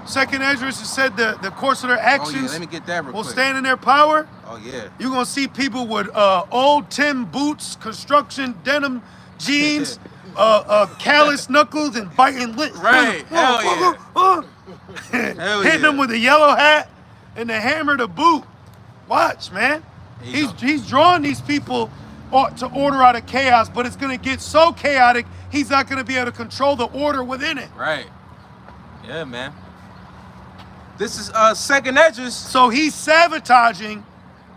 Second Esdras has said the course of their actions Oh yeah, let me get that real will quick. stand in their power. Oh yeah. You're going to see people with old Tim boots, construction, denim jeans, callous knuckles, and biting lips. Right. Hell yeah. Hell Hitting them with a yellow hat and the hammer to boot. Watch, man. He's drawing these people to order out of chaos, but it's going to get so chaotic, he's not going to be able to control the order within it. Right. Yeah, man. This is Second Esdras. So he's sabotaging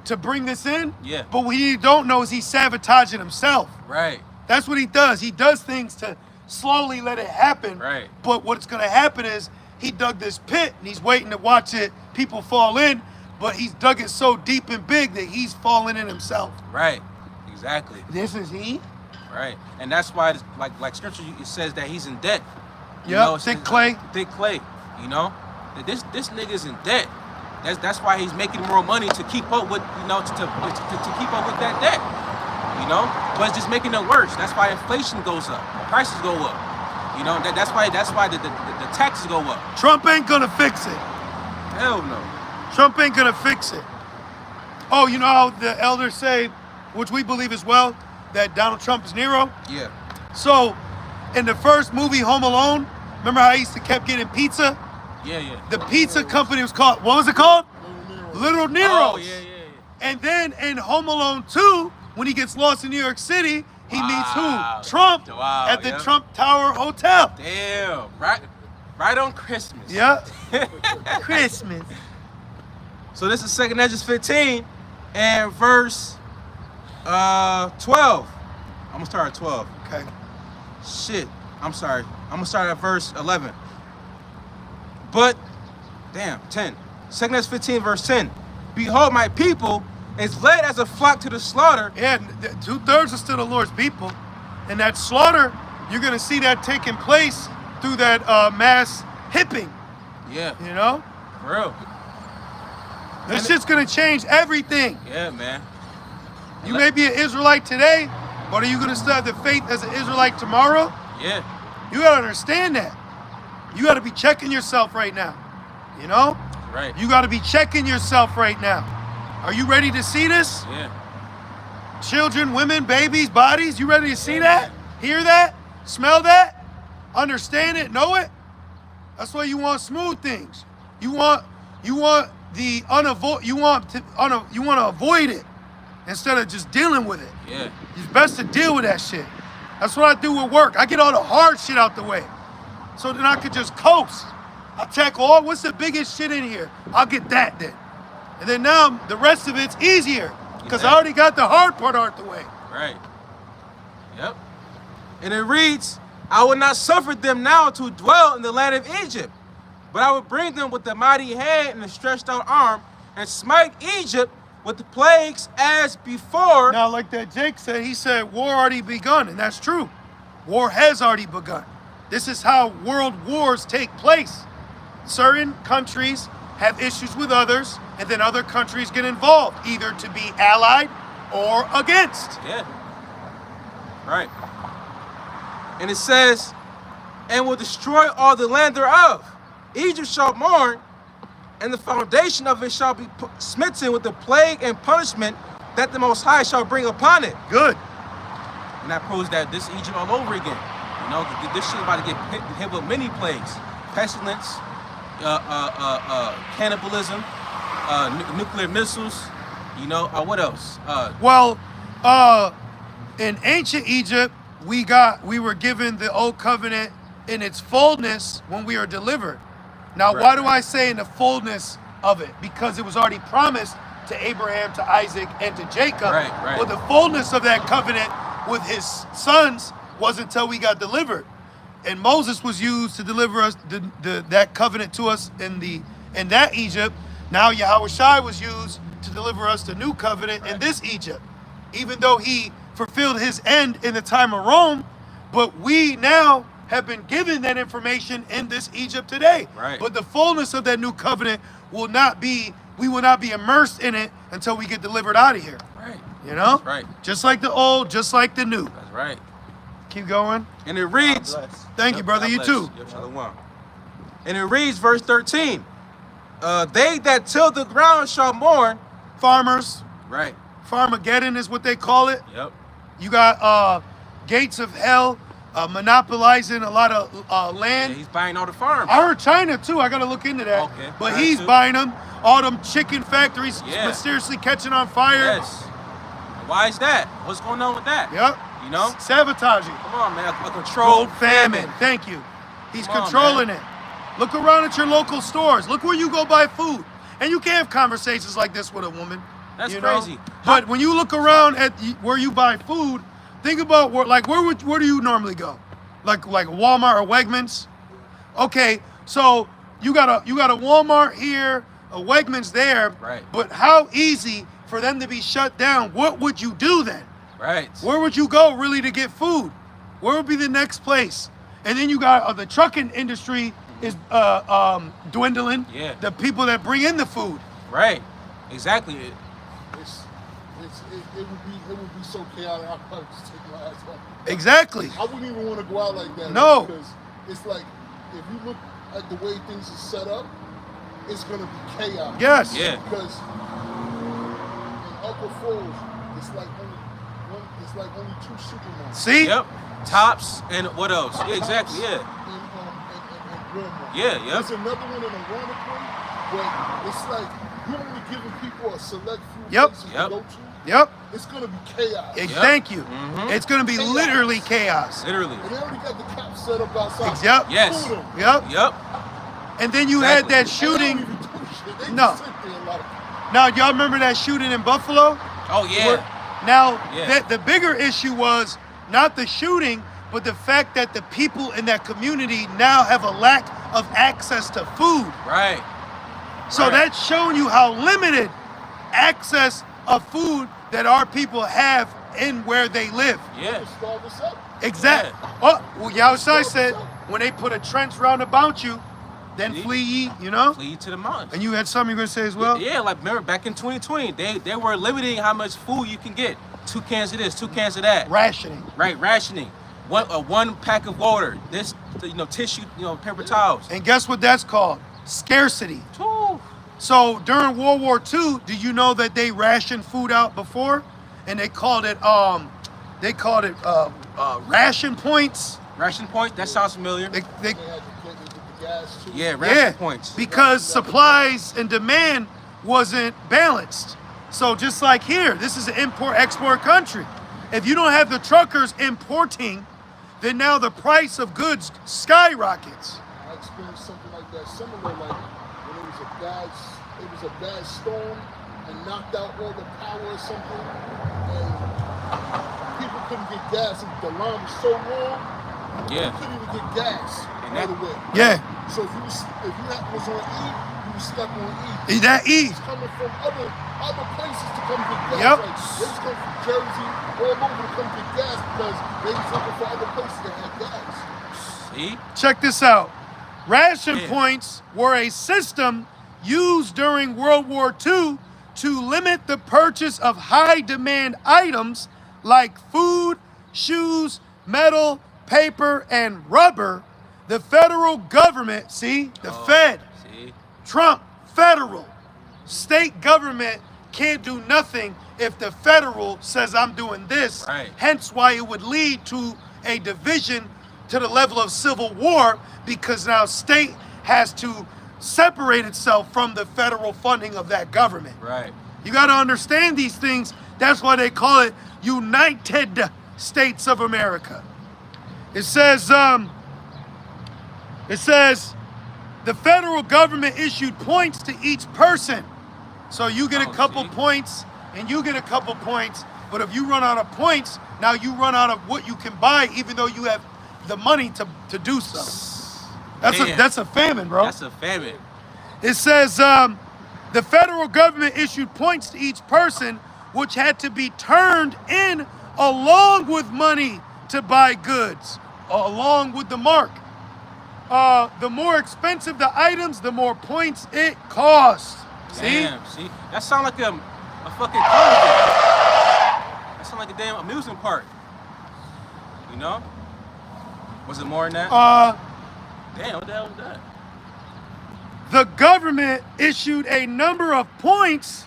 to bring this in. Yeah. But what you don't know is he's sabotaging himself. Right. That's what he does. He does things to slowly let it happen. Right. But what's going to happen is he dug this pit and he's waiting to watch it, people fall in, but he's dug it so deep and big that he's falling in himself. Right. Exactly. This is he. Right. And that's why, it's like scripture, it says that he's in debt. Yeah. Thick clay. Thick clay. You know, this nigga's in debt. That's why he's making more money to keep up with, you know, to keep up with that debt. You know, but it's just making it worse. That's why inflation goes up, prices go up. You know, that's why the taxes go up. Trump ain't gonna fix it. Hell no. Trump ain't gonna fix it. Oh, you know how the elders say, which we believe as well, that Donald Trump is Nero? Yeah. So, in the first movie, Home Alone, remember how he used to kept getting pizza? Yeah. The pizza company was called, what was it called? Little Nero's. Oh, yeah. And then in Home Alone 2, when he gets lost in New York City, he meets who? Trump at the Trump Tower Hotel. Damn. Right on Christmas. Yeah. Christmas. So this is Second Esdras 15 and verse 12. I'm gonna start at 12. Okay. Shit. I'm sorry. I'm gonna start at verse 11. But, damn, 10. Second Esdras 15 verse 10. Behold, my people is led as a flock to the slaughter. Yeah, 2/3 are still the Lord's people. And that slaughter, you're going to see that taking place through that mass hipping. Yeah. You know? For real. This shit's going to change everything. Yeah, man. You may be an Israelite today, but are you going to still have the faith as an Israelite tomorrow? Yeah. You got to understand that. You got to be checking yourself right now. You know? Right. You got to be checking yourself right now. Are you ready to see this? Yeah. Children, women, babies, bodies, you ready to see that? Hear that? Smell that? Understand it? Know it? That's why you want smooth things. You want the you want to avoid it instead of just dealing with it. Yeah. It's best to deal with that shit. That's what I do with work. I get all the hard shit out the way, so then I could just coast. I tackle what's the biggest shit in here? I'll get that then. And then now the rest of it's easier because I already got the hard part out the way. Right. Yep. And it reads, I will not suffer them now to dwell in the land of Egypt, but I will bring them with a mighty hand and a stretched out arm and smite Egypt with the plagues as before. Now, like that Jake said, he said war already begun, and that's true. War has already begun. This is how world wars take place. Certain countries have issues with others, and then other countries get involved, either to be allied or against. Yeah. Right. And it says, and will destroy all the land thereof. Egypt shall mourn, and the foundation of it shall be smitten with the plague and punishment that the Most High shall bring upon it. Good. And that proves that this is Egypt all over again. You know, this shit about to get hit with many plagues. Pestilence, cannibalism, nuclear missiles, you know, what else? In ancient Egypt, we were given the old covenant in its fullness when we were delivered. Now, why do I say in the fullness of it? Because it was already promised to Abraham, to Isaac, and to Jacob. Right. But the fullness of that covenant with his sons wasn't until we got delivered. And Moses was used to deliver us that covenant to us in that Egypt. Now Yahweh Shai was used to deliver us the new covenant in this Egypt. Even though he fulfilled his end in the time of Rome, but we now have been given that information in this Egypt today. Right. But the fullness of that new covenant we will not be immersed in it until we get delivered out of here. Right. You know? That's right. Just like the old, just like the new. That's right. Keep going. And it reads, Thank you, brother. God You bless. too. Yep, shalom. And it reads, verse 13. They that till the ground shall mourn. Farmers. Right. Farmageddon is what they call it. Yep. You got gates of hell monopolizing a lot of land. Yeah, he's buying all the farms. I heard China too. I gotta look into that. Okay. But China he's too. buying them. All them chicken factories Yeah. mysteriously catching on fire. Yes. Why is that? What's going on with that? Yep. You know? Sabotaging. Come on, man. A controlled famine. Thank you. He's Come on, controlling man. it. Look around at your local stores. Look where you go buy food. And you can't have conversations like this with a woman. That's you know? crazy. But when you look around at where you buy food, think about where do you normally go? Like Walmart or Wegmans? Okay, so you got a Walmart here, a Wegmans there. Right. But how easy for them to be shut down? What would you do then? Right. Where would you go really to get food? Where would be the next place? And then you got the trucking industry is dwindling. Yeah. The people that bring in the food. Right. Exactly. It would be so chaotic. I'd probably just take my ass home. Exactly. I wouldn't even want to go out like that. No. Because it's like, if you look at the way things are set up, it's going to be chaos. Yes. Yeah. Because in Upper Falls, it's like only two supermarkets. See? Yep. Tops and what else? Yeah, exactly. Yeah. And Walmart. Yeah. Yep. There's another one in Ironically, but it's like you're only giving people a select few Yep. places Yep. to go to. Yep. It's going to be chaos. Yep. Thank you. Mhm. It's going to be Chaos. literally chaos. Literally. And they already got the cops set up outside. Yep. Yes. Shoot 'em. Yep. Yep. And then you had Exactly. that And they don't shooting. even do shit. They No. just sit there like, Now, y'all remember that shooting in Buffalo? Oh yeah. Where- Now, Yeah. the bigger issue was not the shooting, but the fact that the people in that community now have a lack of access to food. Right. So Right. that's showing you how limited access of food that our people have in where they live. Yeah. just starve us up. Exactly. Yeah. Oh, well, Yahushua said, when they put a trench round about you, then See? flee ye, you know? Flee to the mountains. And you had something you were going to say as well? Yeah, like remember back in 2020, they were limiting how much food you can get. 2 cans of this, 2 cans of that. Rationing. Right, rationing. One pack of water. This, tissue, paper towels. And guess what that's called? Scarcity. Woo. So during World War II, do you know that they rationed food out before? And they called it ration points. Ration points. That sounds familiar. They, They had to get the gas too. Yeah, ration points. because supplies and demand wasn't balanced. So just like here, this is an import-export country. If you don't have the truckers importing, then now the price of goods skyrockets. I experienced something like that similar, like when it was a bad storm and knocked out all the power or something, and people couldn't get gas. And the line was so long, Yeah. you couldn't even get gas And right that- away. Yeah, So if you was on E, you was stuck on E. that E. It's coming from other places to come get gas. Yep. Like, they was coming from Jersey all over to come get gas because they was looking for other places that had gas. See? Check this out. Ration Yeah. points were a system used during World War II to limit the purchase of high demand items like food, shoes, metal, paper, and rubber. The federal government, see, the Fed, See? Trump, federal, state government can't do nothing if the federal says I'm doing this. Right. Hence why it would lead to a division to the level of civil war, because now state has to separate itself from the federal funding of that government. Right. You got to understand these things. That's why they call it United States of America. It says the federal government issued points to each person. So you get a Oh, couple see? points and you get a couple points. But if you run out of points, now you run out of what you can buy, even though you have the money to do so. Damn. That's a famine, bro. That's a famine. It says the federal government issued points to each person, which had to be turned in along with money to buy goods, along with the mark. The more expensive the items, the more points it costs. See? Damn. See? That sound like a fucking carnival. That sound like a damn amusement park. You know? Was it more than that? Damn, what the hell was that? the government issued a number of points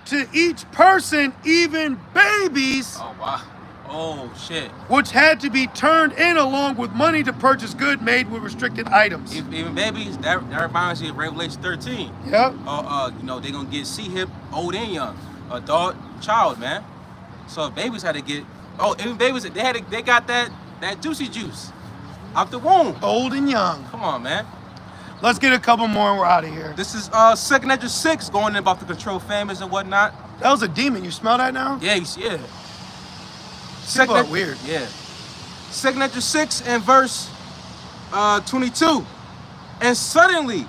to each person, even babies, Oh wow. Oh shit. which had to be turned in along with money to purchase goods made with restricted items. Even babies, that reminds me of Revelation 13. Yep. You know, they gonna get C-hip, old and young, adult, child, man. So babies had to get. Oh, even babies, they got that juicy juice out the womb. Old and young. Come on, man. Let's get a couple more and we're out of here. This is 2nd Ezra 6 going in about to control famines and whatnot. That was a demon. You smell that now? Yeah, you see, yeah. People are weird. Yeah. 2nd Ezra 6 and verse 22. And suddenly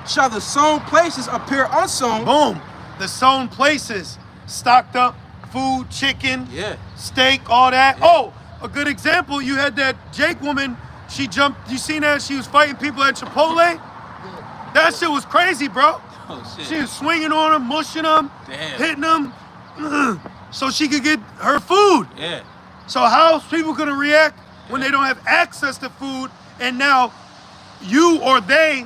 shall the sown places appear unsown. Boom. The sown places, stocked up food, chicken, Yeah. steak, all that. Yeah. Oh, a good example. You had that Jake woman. She jumped. You seen that? She was fighting people at Chipotle. That shit was crazy, bro. Oh shit. She was swinging on them, mushing them, Damn. hitting them, so she could get her food. Yeah. So how's people gonna react when they don't have access to food, and now you or they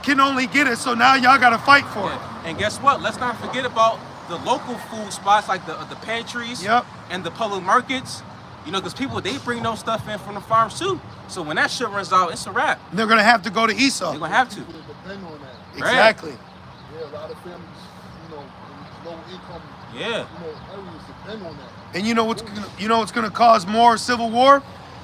can only get it? So now y'all gotta fight for it. Yeah. And guess what? Let's not forget about the local food spots like the pantries Yep. and the public markets. You know, because people, they bring those stuff in from the farms too. So when that shit runs out, it's a wrap. They're gonna have to go to Esau. They're gonna have to. People that depend on that. Exactly. Yeah, a lot of families, in low income, Yeah. areas depend on that. And you know what's gonna cause more civil war?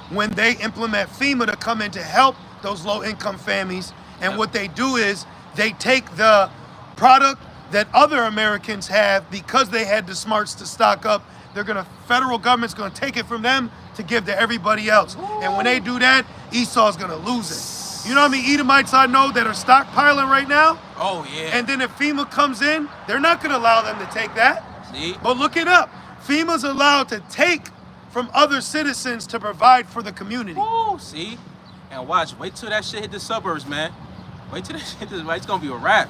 When they implement FEMA to come in to help those low income families. And Yep. what they do is they take the product that other Americans have because they had the smarts to stock up. Federal government's gonna take it from them to give to everybody else. And when they do that, Esau's gonna lose it. You know how many Edomites I know that are stockpiling right now? Oh yeah. And then if FEMA comes in, they're not gonna allow them to take that. See? But look it up. FEMA's allowed to take from other citizens to provide for the community. Woo, see? And watch, wait till that shit hit the suburbs, man. Wait till that shit hit the, it's gonna be a wrap.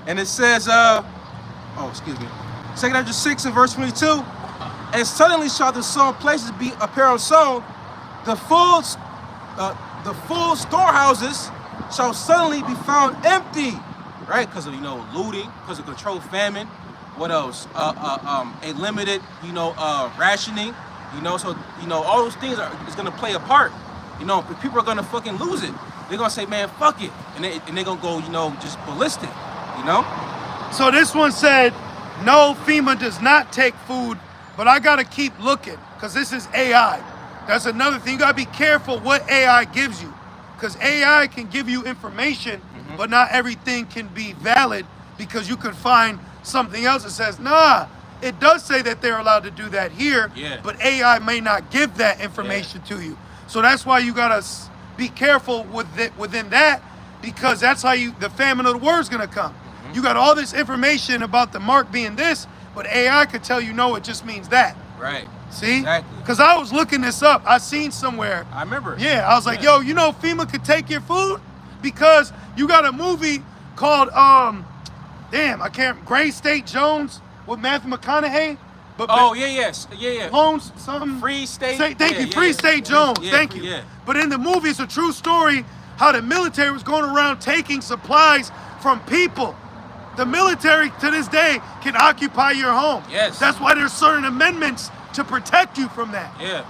And it says, 2nd Ezra 6 and verse 22. And suddenly shall the sown places be appear unsown, the full storehouses shall suddenly be found empty, right? Because of looting, because of controlled famine. What else? A limited rationing. So all those things is gonna play a part. People are gonna fucking lose it. They're gonna say, man, fuck it, and they're gonna go just ballistic. So this one said, no, FEMA does not take food, but I gotta keep looking because this is AI. That's another thing. You gotta be careful what AI gives you, because AI can give you information, but not everything can be valid, because you could find something else that says, nah, it does say that they're allowed to do that here, Yeah. but AI may not give that information to you. So that's why you gotta be careful within that, because that's how the famine of the word is gonna come. You got all this information about the mark being this, but AI could tell you, no, it just means that. Right. See? Exactly. Because I was looking this up. I seen somewhere. I remember. Yeah, I was like, yo, FEMA could take your food because you got a movie called, Gray State Jones with Matthew McConaughey. But Yeah. Loans, something. Free State. Thank you, Free State Jones. Yeah, Thank you. yeah. But in the movie, it's a true story how the military was going around taking supplies from people. The military to this day can occupy your home. Yes. That's why there's certain amendments to protect you from that. Yeah.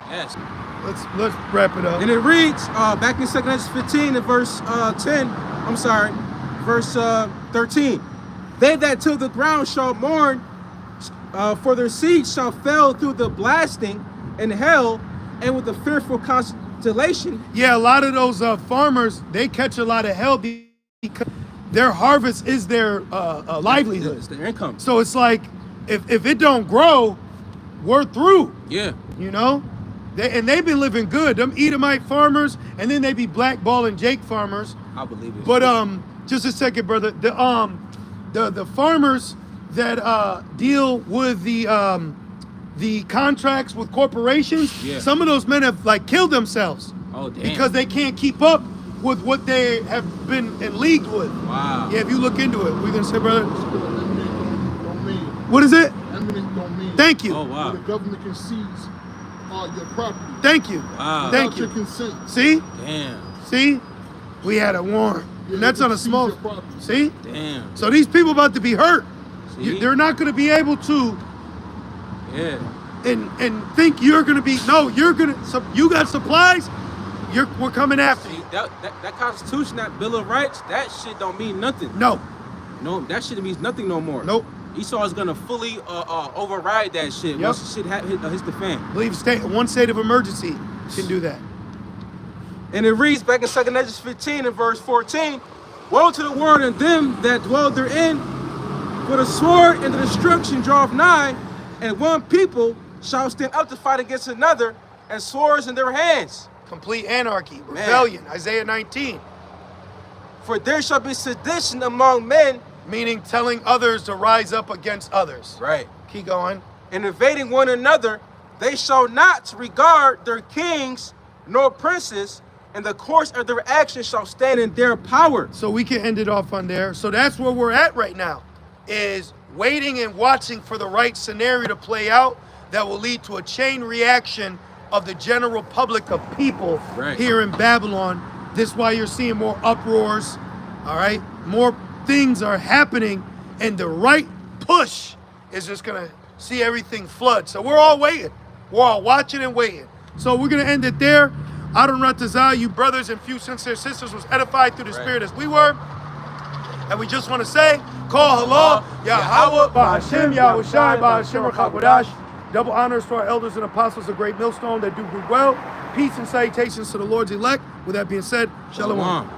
Yes. Let's wrap it up. And it reads, back in 2nd Ezra 15 and verse 13. They that till the ground shall mourn, for their seed shall fail through the blasting and hell, and with the fearful constellation. Yeah, a lot of those farmers, they catch a lot of hell because their harvest is their livelihood. It's their income. So it's like, if it don't grow, we're through. Yeah. They've been living good. Them Edomite farmers, and then they be blackballing Jake farmers. I believe it. But just a second, brother. The farmers that deal with the contracts with corporations, Yeah. some of those men have killed themselves. Oh damn. Because they can't keep up with what they have been in league with. Wow. Yeah, if you look into it, what are you gonna say, brother? Eminent domain. What is it? Eminent domain. Thank you. Oh Where wow. the government can seize your property. Thank you. Wow. Thank without your you. consent. See? Damn. See? We had a war. Yeah, And that's they on a seize small. your property. See? Damn. So these people about to be hurt. See? They're not going to be able to Yeah. and think you're going to be. No, you're going to. So you got supplies. We're coming after See, you. that Constitution, that Bill of Rights, that shit don't mean nothing. No. No, that shit means nothing no more. Nope. Esau is gonna fully override that shit once the shit hits the fan. I believe one state of emergency can do that. And it reads back in 2 Ezra 15 and verse 14, woe to the world and them that dwell therein, for the sword and the destruction draweth nigh, and one people shall stand up to fight against another, and swords in their hands. Complete anarchy, rebellion. Isaiah 19. For there shall be sedition among men, meaning telling others to rise up against others. right, Keep going. and invading one another. They shall not regard their kings nor princes, and the course of their actions shall stand in their power. So we can end it off on there. So that's where we're at right now, is waiting and watching for the right scenario to play out that will lead to a chain reaction of the general public of people here in Babylon. This is why you're seeing more uproars, all right? More things are happening, and the right push is just gonna see everything flood. So we're all waiting. We're all watching and waiting. So we're gonna end it there. Adon Ratazah, you brothers and few sincere sisters was edified through the Spirit as we were. And we just want to say, call halal, Yahweh, Ba'ashem, Yahushai, Ba'ashem, Rachavodash. Double honors to our elders and apostles, a great millstone that do good well. Peace and salutations to the Lord's elect. With that being said, Shalom.